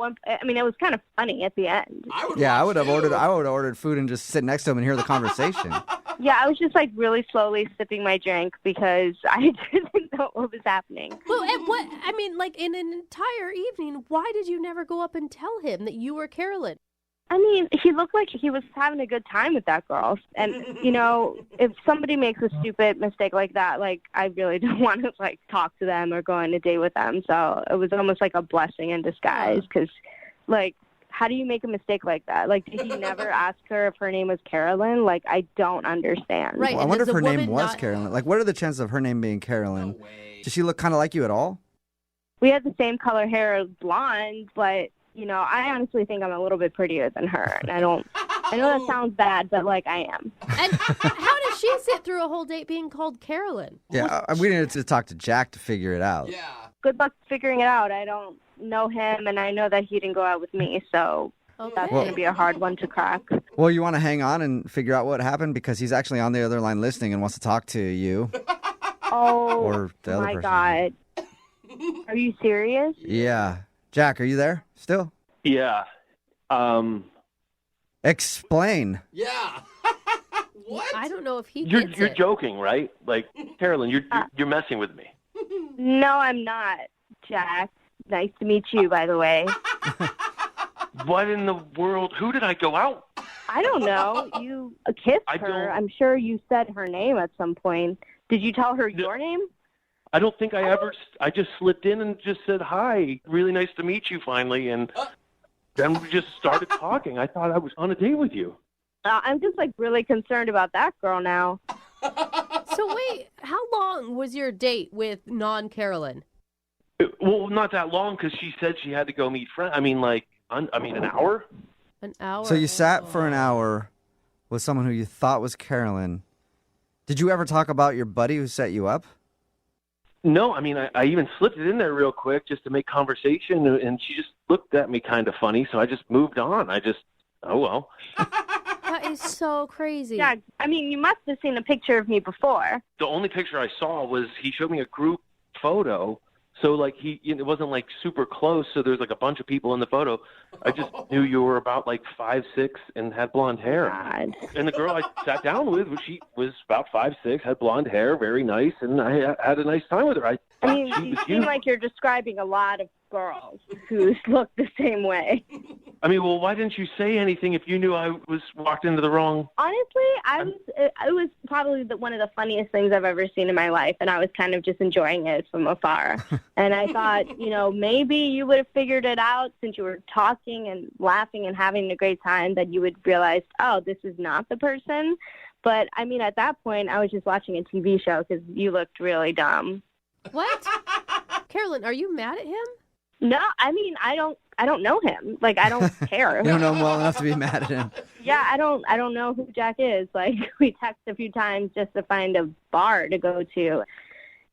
was kind of funny at the end. I would have ordered food and just sit next to him and hear the conversation. Yeah, I was just really slowly sipping my drink because I didn't know what was happening. Well, and in an entire evening, why did you never go up and tell him that you were Carolyn? I mean, he looked like he was having a good time with that girl. And, if somebody makes a stupid mistake like that, I really don't want to, talk to them or go on a date with them. So it was almost like a blessing in disguise because, how do you make a mistake like that? Did he never ask her if her name was Carolyn? I don't understand. Right. Well, I wonder if her name was Carolyn. What are the chances of her name being Carolyn? No way. Does she look kind of like you at all? We had the same color hair, blonde, but... I honestly think I'm a little bit prettier than her, and I know that sounds bad, but I am. And how did she sit through a whole date being called Carolyn? Yeah, we needed to talk to Jack to figure it out. Yeah. Good luck figuring it out. I don't know him, and I know that he didn't go out with me, so that's going to be a hard one to crack. Well, you want to hang on and figure out what happened because he's actually on the other line listening and wants to talk to you. Oh, or the other my person. God. Are you serious? Yeah. Jack, are you there still? Yeah. Explain. Yeah. What? I don't know if he You're gets it. joking, right? Like, Carolyn, you're messing with me. No, I'm not, Jack. Nice to meet you, by the way. What in the world? Who did I go out? I don't know. You kissed her. I'm sure you said her name at some point. Did you tell her your name? I don't think I ever. I just slipped in and just said hi. Really nice to meet you finally, and then we just started talking. I thought I was on a date with you. I'm just like really concerned about that girl now. So wait, how long was your date with non-Carolyn? Well, not that long because she said she had to go meet friends. I mean, like, an hour. An hour. So you sat for an hour with someone who you thought was Carolyn. Did you ever talk about your buddy who set you up? No, I mean, I even slipped it in there real quick just to make conversation, and she just looked at me kind of funny, so I just moved on. Oh, well. That is so crazy. Yeah, I mean, you must have seen a picture of me before. The only picture I saw was he showed me a group photo. So, like, it wasn't, like, super close, so there's, like, a bunch of people in the photo. I just knew you were about, like, 5'6", and had blonde hair. God. And the girl I sat down with, she was about 5'6", had blonde hair, very nice, and I had a nice time with her. I mean, you seem like you're describing a lot of girls who look the same way. I mean, well, why didn't you say anything if you knew I was walked into the wrong... Honestly, it was probably one of the funniest things I've ever seen in my life, and I was kind of just enjoying it from afar. And I thought, maybe you would have figured it out since you were talking and laughing and having a great time, that you would realize, oh, this is not the person. But, I mean, at that point, I was just watching a TV show because you looked really dumb. What? Carolyn, are you mad at him? No, I mean, I don't know him. Like, I don't care. You don't know him well enough to be mad at him. Yeah, I don't know who Jack is. Like, we texted a few times just to find a bar to go to.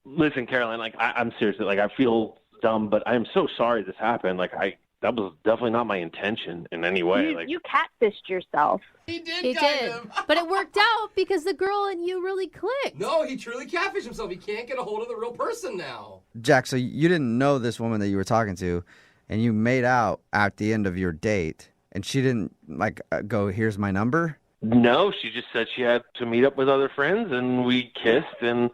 Listen, Caroline, like, I'm seriously, like, I feel dumb, but I am so sorry this happened. Like, that was definitely not my intention in any way. You catfished yourself. He did. He did. But it worked out because the girl and you really clicked. No, he truly catfished himself. He can't get a hold of the real person now. Jack, so you didn't know this woman that you were talking to, and you made out at the end of your date, and she didn't, go, here's my number? No, she just said she had to meet up with other friends, and we kissed, and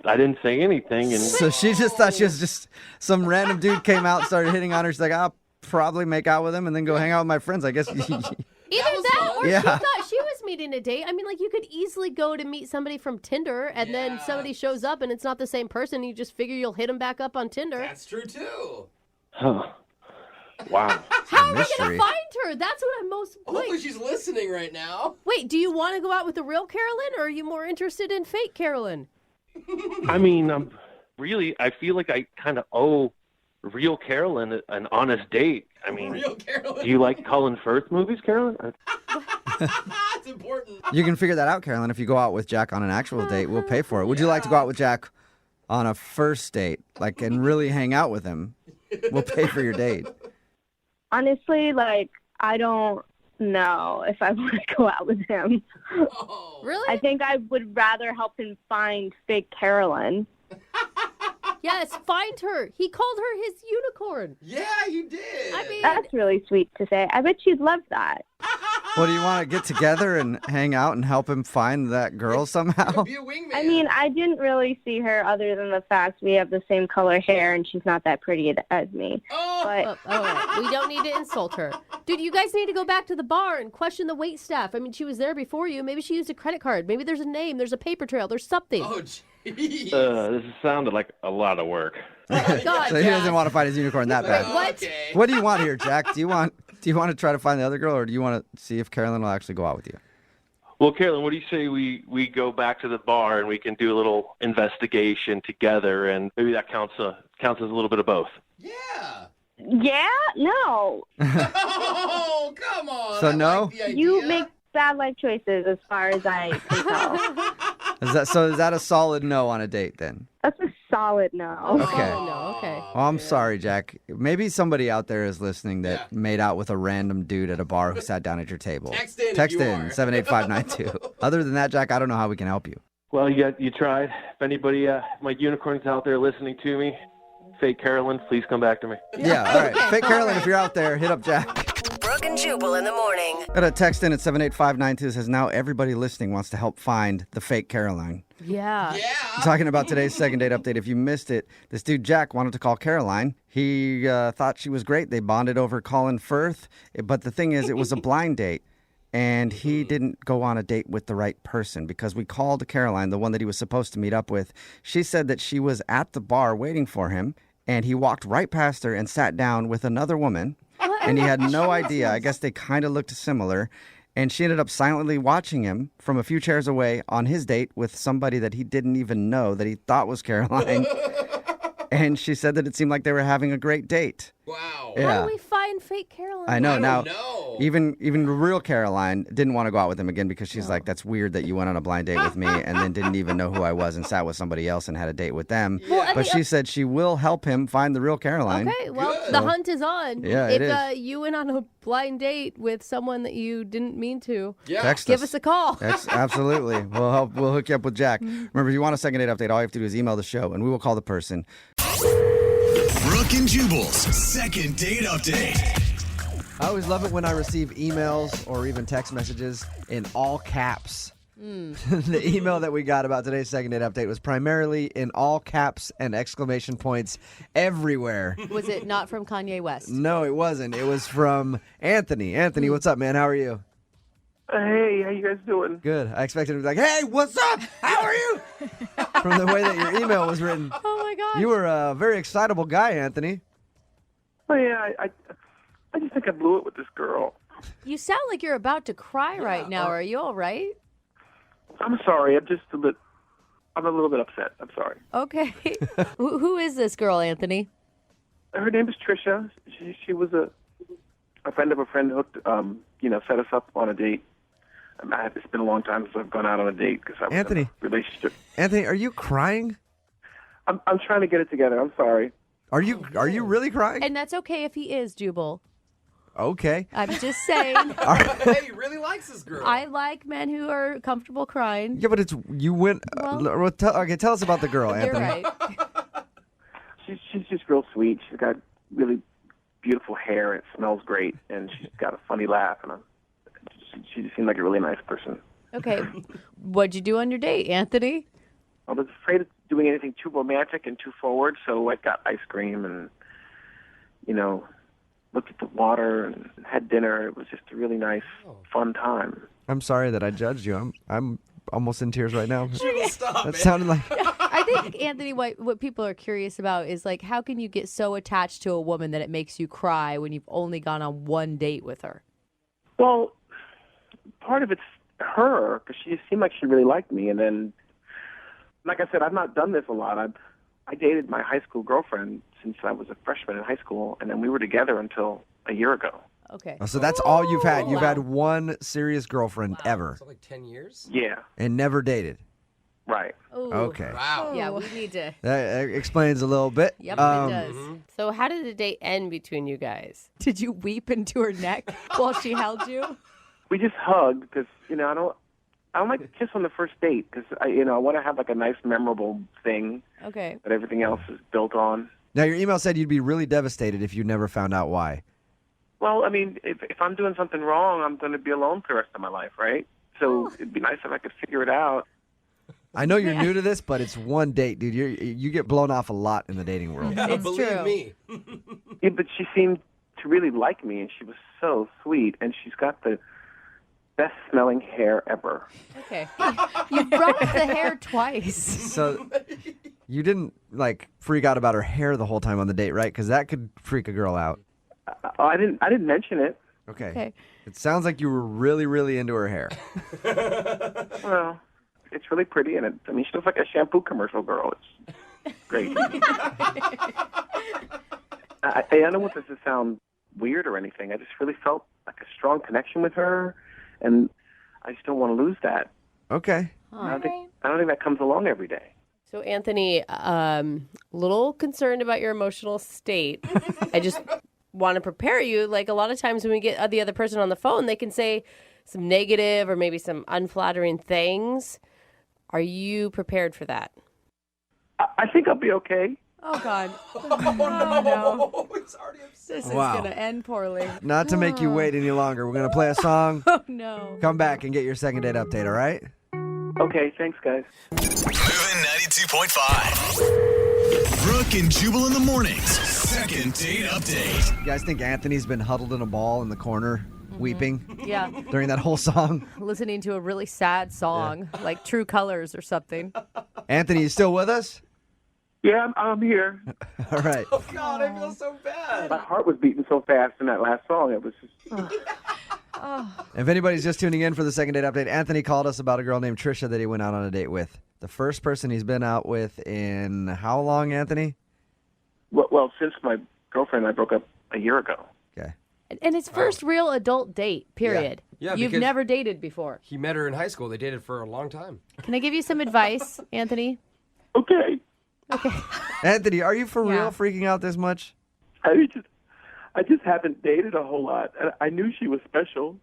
I didn't say anything. And So she just thought she was just some random dude came out and started hitting on her. She's like, I'll probably make out with him and then go hang out with my friends, I guess. Either that or Yeah. she thought she was meeting a date. I mean, like, you could easily go to meet somebody from Tinder and then somebody shows up and it's not the same person. You just figure you'll hit them back up on Tinder. That's true, too. Huh. Wow. How are we going to find her? That's what I'm most... Hopefully she's listening right now. Wait, do you want to go out with the real Carolyn or are you more interested in fake Carolyn? I mean, I feel like I kind of owe real Carolyn an honest date. I mean, Real Carolyn. Do you like Colin Firth movies, Carolyn? That's important. You can figure that out, Carolyn. If you go out with Jack on an actual date, we'll pay for it. Would you like to go out with Jack on a first date, and really hang out with him? We'll pay for your date. Honestly, I don't know if I want to go out with him. Oh. Really? I think I would rather help him find fake Carolyn. Yes, find her. He called her his unicorn. Yeah, you did. I mean, That's really sweet to say. I bet you'd love that. Well, do you want to get together and hang out and help him find that girl somehow? Be a wingman. I mean, I didn't really see her other than the fact we have the same color hair and she's not that pretty as me. But we don't need to insult her. Dude, you guys need to go back to the bar and question the wait staff. I mean, she was there before you. Maybe she used a credit card. Maybe there's a name. There's a paper trail. There's something. Oh, jeez. This sounded like a lot of work. Oh, God, So he doesn't want to find his unicorn that bad. What? Okay. What do you want here, Jack? Do you want to try to find the other girl, or do you want to see if Carolyn will actually go out with you? Well, Carolyn, what do you say we go back to the bar and we can do a little investigation together, and maybe that counts as a little bit of both. Yeah. yeah, no. Oh, come on. So I no? like the idea. You make bad life choices as far as I can tell. Is that a solid no on a date then? That's a solid no. Okay. No, okay. Well, I'm sorry, Jack. Maybe somebody out there is listening that made out with a random dude at a bar who sat down at your table. Text in if Text you in are. 78592. Other than that, Jack, I don't know how we can help you. Well, you tried. If anybody, my unicorns out there listening to me, fake Carolyn, please come back to me. Yeah, all right. Fake Carolyn, if you're out there, hit up Jack. Brooke and Jubal in the morning. Got a text in at 78592 says, now everybody listening wants to help find the fake Caroline. Yeah. Talking about today's second date update. If you missed it, this dude Jack wanted to call Caroline. He thought she was great. They bonded over Colin Firth. But the thing is, it was a blind date. And he didn't go on a date with the right person because we called Caroline, the one that he was supposed to meet up with. She said that she was at the bar waiting for him, and he walked right past her and sat down with another woman. And he had no idea. I guess they kind of looked similar. And she ended up silently watching him from a few chairs away on his date with somebody that he didn't even know that he thought was Caroline. And she said that it seemed like they were having a great date. Wow. Yeah. How do we find fake Caroline? I know. Now, even the real Caroline didn't want to go out with him again because she's like, that's weird that you went on a blind date with me and then didn't even know who I was and sat with somebody else and had a date with them. Well, but she said she will help him find the real Caroline. Okay, well, the hunt is on. Yeah, if it is. You went on a blind date with someone that you didn't mean to, Text give us a call. Absolutely. We'll hook you up with Jack. Remember, if you want a second date update, all you have to do is email the show and we will call the person. Brooke and Jubal's second date update. I always love it when I receive emails or even text messages in all caps. The email that we got about today's second date update was primarily in all caps and exclamation points everywhere. Was it not from Kanye West? No, it wasn't. It was from Anthony. Anthony, what's up, man? How are you? Hey, how you guys doing? Good. I expected him to be like, hey, what's up? How are you? From the way that your email was written. Oh, my gosh. You were a very excitable guy, Anthony. Oh, yeah, I just think I blew it with this girl. You sound like you're about to cry right now. Are you all right? I'm sorry. I'm a little bit upset. I'm sorry. Okay. Who is this girl, Anthony? Her name is Trisha. She was a friend of a friend hooked, set us up on a date. It's been a long time since I've gone out on a date because I was in a relationship. Anthony, are you crying? I'm trying to get it together. I'm sorry. Are you really crying? And that's okay if he is, Jubal. Okay. I'm just saying. Hey, he really likes this girl. I like men who are comfortable crying. Yeah, but you went. Okay, tell us about the girl, Anthony. You're right. She's just real sweet. She's got really beautiful hair. It smells great, and she's got a funny laugh. And she just seemed like a really nice person. Okay. What'd you do on your date, Anthony? I was afraid of doing anything too romantic and too forward, so I got ice cream and, looked at the water and had dinner. It was just a really nice, fun time. I'm sorry that I judged you. I'm almost in tears right now. Stop, That man. sounded like. I think, Anthony, what people are curious about is, like, how can you get so attached to a woman that it makes you cry when you've only gone on one date with her? Well, part of it's her, because she seemed like she really liked me. And then, like I said, I've not done this a lot. I dated my high school girlfriend since I was a freshman in high school, and then we were together until a year ago. Okay. So that's all you've had. You've had one serious girlfriend ever. So like 10 years? Yeah. And never dated. Right. Ooh. Okay. Wow. Yeah, we need to. That explains a little bit. Yep, it does. So how did the date end between you guys? Did you weep into her neck while she held you? We just hugged because, I don't like to kiss on the first date because, I want to have like a nice, memorable thing Okay. that everything else is built on. Now, your email said you'd be really devastated if you never found out why. Well, I mean, if I'm doing something wrong, I'm going to be alone for the rest of my life, right? So it'd be nice if I could figure it out. I know you're new to this, but it's one date, dude. You get blown off a lot in the dating world. Yeah, It's believe true. me. Yeah, but she seemed to really like me, and she was so sweet, and she's got the best-smelling hair ever. Okay. You brought up the hair twice. So you didn't freak out about her hair the whole time on the date, right? Because that could freak a girl out. I didn't mention it. Okay. It sounds like you were really, really into her hair. Well, it's really pretty, and she looks like a shampoo commercial girl. It's great. I don't want this to sound weird or anything. I just really felt like a strong connection with her, and I just don't want to lose that. Okay. I don't think that comes along every day. So, Anthony, little concerned about your emotional state. I just want to prepare you. Like, a lot of times when we get the other person on the phone, they can say some negative or maybe some unflattering things. Are you prepared for that? I think I'll be okay. Oh, God. no. He's already upset. This is Wow. going to end poorly. Not to make you wait any longer, we're going to play a song. Oh, no. Come back and get your second date update, all right? Okay, thanks, guys. Moving 92.5. Brooke and Jubal in the mornings. Second date update. You guys think Anthony's been huddled in a ball in the corner, weeping Yeah. during that whole song? Listening to a really sad song, like True Colors or something. Anthony, you still with us? Yeah, I'm here. All right. Oh, God, I feel so bad. My heart was beating so fast in that last song. It was just... If anybody's just tuning in for the second date update, Anthony called us about a girl named Trisha that he went out on a date with. The first person he's been out with in how long, Anthony? Well, since my girlfriend and I broke up a year ago. Okay. And his first real adult date, period. Yeah, You've because- never dated before. He met her in high school. They dated for a long time. Can I give you some advice, Anthony? Okay. Anthony, are you for real freaking out this much? I just haven't dated a whole lot. I knew she was special.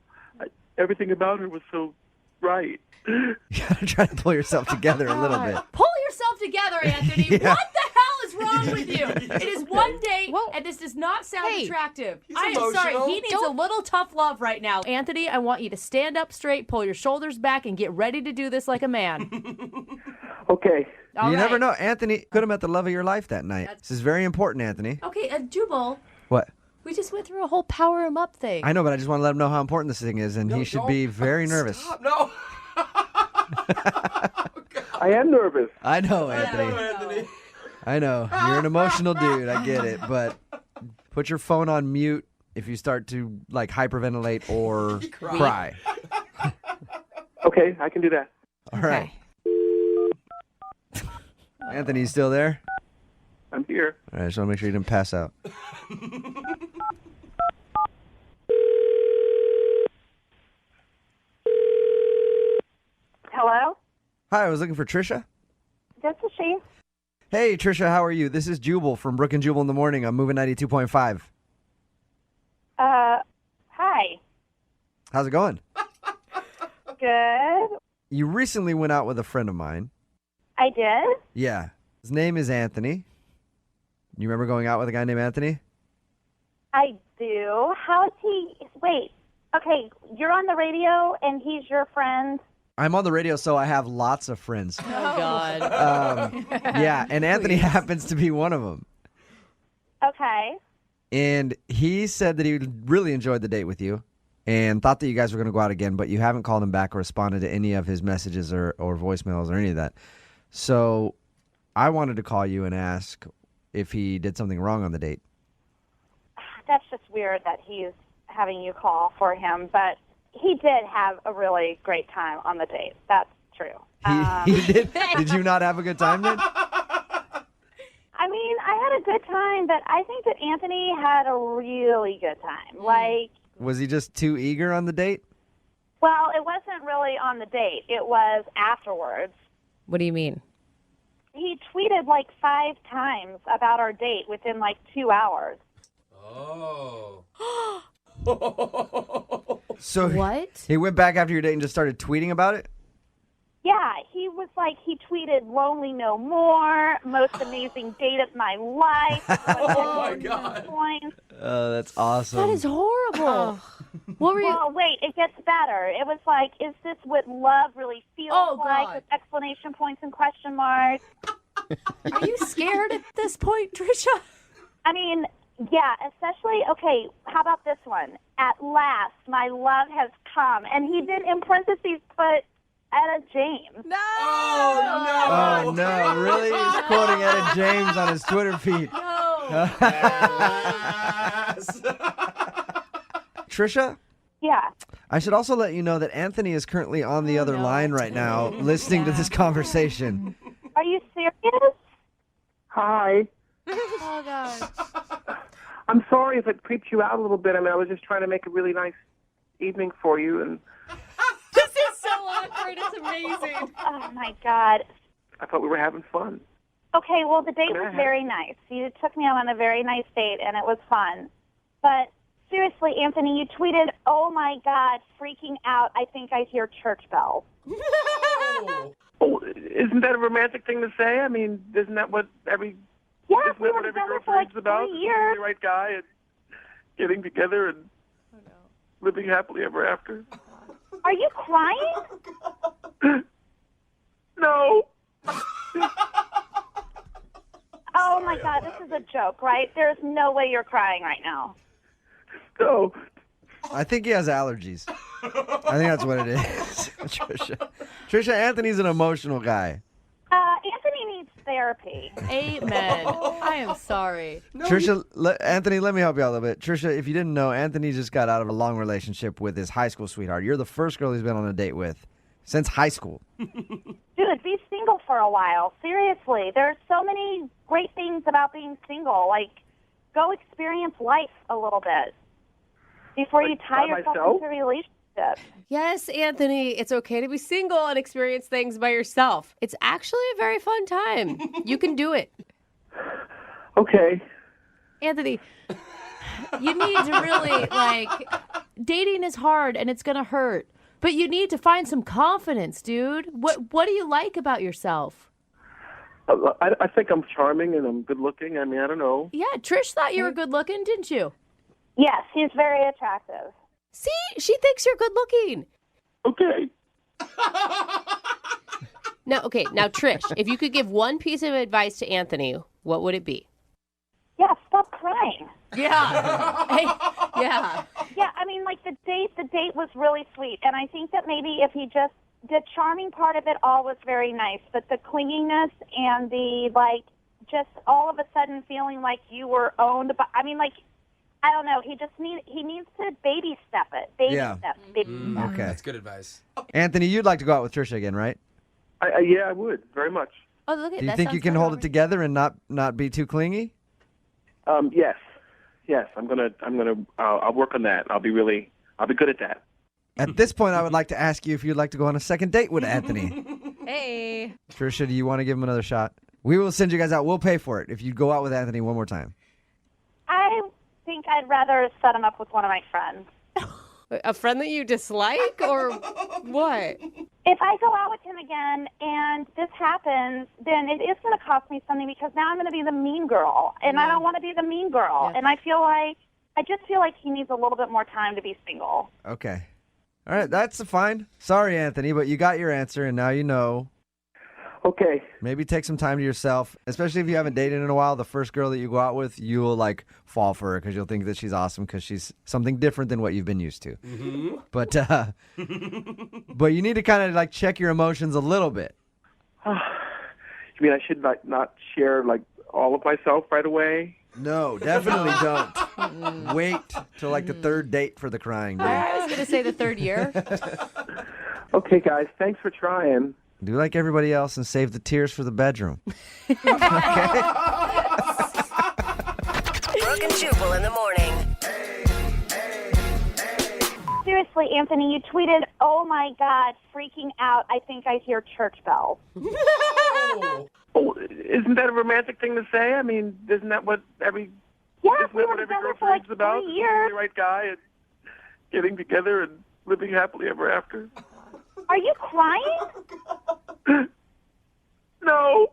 Everything about her was so right. You gotta try to pull yourself together a little bit. Pull yourself together, Anthony. Yeah. What the hell is wrong with you? It is one date, and this does not sound attractive. I am sorry. emotional. He needs a little tough love right now. Anthony, I want you to stand up straight, pull your shoulders back, and get ready to do this like a man. Okay. You never know. Anthony could have met the love of your life that night. This is very important, Anthony. Okay, Jubal, What? we just went through a whole power him up thing. I know, but I just want to let him know how important this thing is, and he should be very nervous. Stop. No. I am nervous. I know, Anthony. I know. You're an emotional dude. I get it. But put your phone on mute if you start to, like, hyperventilate or cry. Okay, I can do that. All right. Anthony, you still there? I'm here. All right, I just want to make sure you didn't pass out. Hello? Hi, I was looking for Trisha. This is she. Hey, Trisha, how are you? This is Jubal from Brooke and Jubal in the morning. I'm moving 92.5. Hi. How's it going? Good. You recently went out with a friend of mine. I did? Yeah. His name is Anthony. You remember going out with a guy named Anthony? I do. How is he? Wait. Okay, you're on the radio and he's your friend. I'm on the radio, so I have lots of friends. Oh, God. Yeah, and Anthony happens to be one of them. Okay. And he said that he really enjoyed the date with you and thought that you guys were going to go out again, but you haven't called him back or responded to any of his messages or voicemails or any of that. So I wanted to call you and ask if he did something wrong on the date. That's just weird that he's having you call for him, but he did have a really great time on the date. That's true. He did? Did you not have a good time then? I mean, I had a good time, but I think that Anthony had a really good time. Like, Was he just too eager on the date? well, it wasn't really on the date. It was afterwards. What do you mean? He tweeted like 5 times about our date within like 2 hours. Oh. So What? He went back after your date and just started tweeting about it? Yeah, he was like, he tweeted "Lonely No More," "Most amazing date of my life." Oh, my God. Points. Oh, that's awesome. That is horrible. What were you? Well, wait, it gets better. It was like, is this what love really feels like? God. With exclamation points and question marks. Are you scared at this point, Trisha? I mean, yeah, especially, okay, how about this one? At last, my love has come. And he did, in parentheses, put Etta James. No! Oh, no. Really? He's quoting Etta James on his Twitter feed. No. Trisha, Yeah. I should also let you know that Anthony is currently on the other line right now listening to this conversation. Are you serious? Hi. Oh, God. I'm sorry if it creeped you out a little bit. I mean, I was just trying to make a really nice evening for you, and This is so awkward. It's amazing. Oh, my God. I thought we were having fun. Okay, well, the date was very nice. You took me out on a very nice date, and it was fun. But seriously, Anthony, you tweeted, "Oh, my God, freaking out. I think I hear church bells." Oh, isn't that a romantic thing to say? I mean, isn't that what every Yeah, Isn't we that were what every together for like girlfriend's about? 3 years. The right guy and getting together and living happily ever after. Are you crying? No. Oh my God, this is a joke, right? There's no way you're crying right now. No. I think he has allergies. I think that's what it is. Trisha, Anthony's an emotional guy. Anthony needs therapy. Amen. I am sorry. Trisha, Anthony, let me help you out a little bit. Trisha, if you didn't know, Anthony just got out of a long relationship with his high school sweetheart. You're the first girl he's been on a date with since high school. Dude, be single for a while. Seriously. There's so many great things about being single. Like, go experience life a little bit before you tie yourself into a relationship. Yes, Anthony, it's okay to be single and experience things by yourself. It's actually a very fun time. You can do it. Okay. Anthony, you need to really, dating is hard and it's going to hurt. But you need to find some confidence, dude. What do you like about yourself? I think I'm charming and I'm good looking. I mean, I don't know. Yeah, Trish thought you were good looking, didn't you? Yes, he's very attractive. See, she thinks you're good looking. Okay. Now, Trish, if you could give one piece of advice to Anthony, what would it be? Yeah, stop crying. Yeah. Yeah. Yeah, I mean, the date was really sweet. And I think that maybe if he just, the charming part of it all was very nice, but the clinginess and the, just all of a sudden feeling like you were owned by, I don't know. He needs to baby step it. Baby step. Okay. That's good advice. Anthony, you'd like to go out with Trisha again, right? Yeah, I would. Very much. Oh, look at that. Do you think you can hold it together and not be too clingy? Yes. Yes, I'll work on that. I'll be good at that. At this point, I would like to ask you if you'd like to go on a second date with Anthony. Hey. Trisha, do you want to give him another shot? We will send you guys out. We'll pay for it if you go out with Anthony one more time. I think I'd rather set him up with one of my friends. A friend that you dislike or what? If I go out with him again and this happens, then it is going to cost me something because now I'm going to be the mean girl. And I don't want to be the mean girl. Yeah. And I just feel like he needs a little bit more time to be single. Okay. All right, that's fine. Sorry, Anthony, but you got your answer and now you know. Okay. Maybe take some time to yourself, especially if you haven't dated in a while. The first girl that you go out with, you'll fall for her because you'll think that she's awesome because she's something different than what you've been used to. Mm-hmm. But you need to kind of check your emotions a little bit. You mean I should not share all of myself right away? No, definitely don't. Wait till the third date for the crying. Dude. I was going to say the third year. Okay, guys, thanks for trying. Do like everybody else and save the tears for the bedroom. Okay? Brooke and Jubal in the morning. Seriously, Anthony, you tweeted, "Oh my God, freaking out. I think I hear church bells." Oh, isn't that a romantic thing to say? I mean, isn't that what every girlfriend's about? 3 years. The right guy and getting together and living happily ever after. Are you crying? No.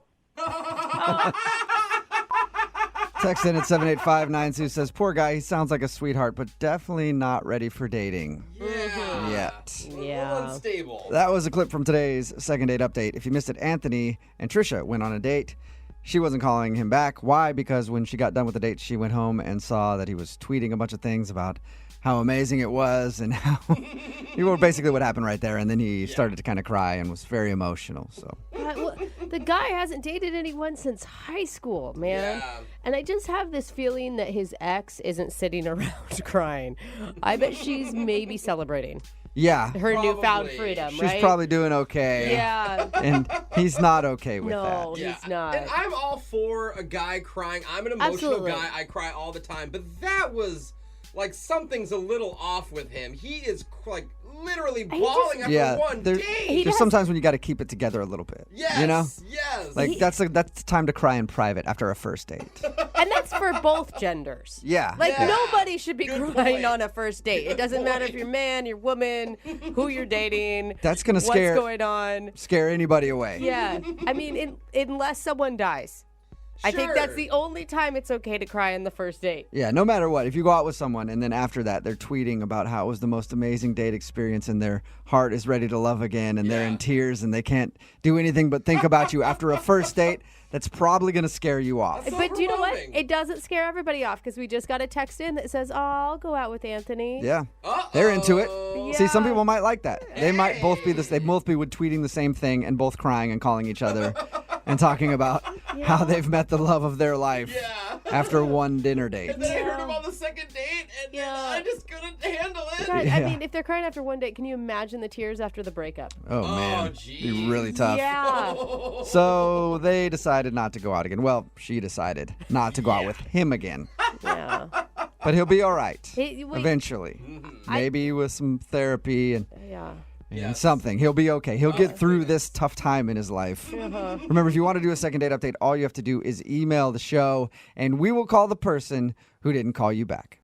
Text in at 78592 says, poor guy, he sounds like a sweetheart, but definitely not ready for dating. Yeah. Yet. Yeah. Unstable. That was a clip from today's second date update. If you missed it, Anthony and Trisha went on a date. She wasn't calling him back. Why? Because when she got done with the date, she went home and saw that he was tweeting a bunch of things about how amazing it was and how basically what happened right there. And then he started to kind of cry and was very emotional. So the guy hasn't dated anyone since high school, man. Yeah. And I just have this feeling that his ex isn't sitting around crying. I bet she's maybe celebrating. Yeah. Her newfound freedom, right? She's probably doing okay. Yeah. And he's not okay with that. No, he's not. And I'm all for a guy crying. I'm an emotional guy. I cry all the time. But that was something's a little off with him. He is literally bawling after one date. There's sometimes when you got to keep it together a little bit. Yes. You know? Yes. That's time to cry in private after a first date. And that's for both genders. Yeah. Nobody should be crying on a first date. It doesn't matter if you're man, you're woman, who you're dating. That's going to what's going on. Scare anybody away. Yeah. I mean, unless someone dies. I think that's the only time it's okay to cry on the first date. Yeah, no matter what. If you go out with someone and then after that they're tweeting about how it was the most amazing date experience and their heart is ready to love again and they're in tears and they can't do anything but think about you after a first date, that's probably going to scare you off. But do you know what? It doesn't scare everybody off because we just got a text in that says, "Oh, I'll go out with Anthony." Yeah. They're into it. See, some people might like that. They might both be they both be tweeting the same thing and both crying and calling each other and talking about how they've met the love of their life after one dinner date. And then I heard him on the second date, and I just couldn't handle it. God, I mean, if they're crying after one date, can you imagine the tears after the breakup? Oh, man. It'd be really tough. Yeah. So they decided not to go out again. Well, she decided not to go out with him again. Yeah. But he'll be all right Wait, eventually. Maybe with some therapy and Yeah. something. He'll be okay. He'll get through this tough time in his life. Remember, if you want to do a second date update, all you have to do is email the show, and we will call the person who didn't call you back.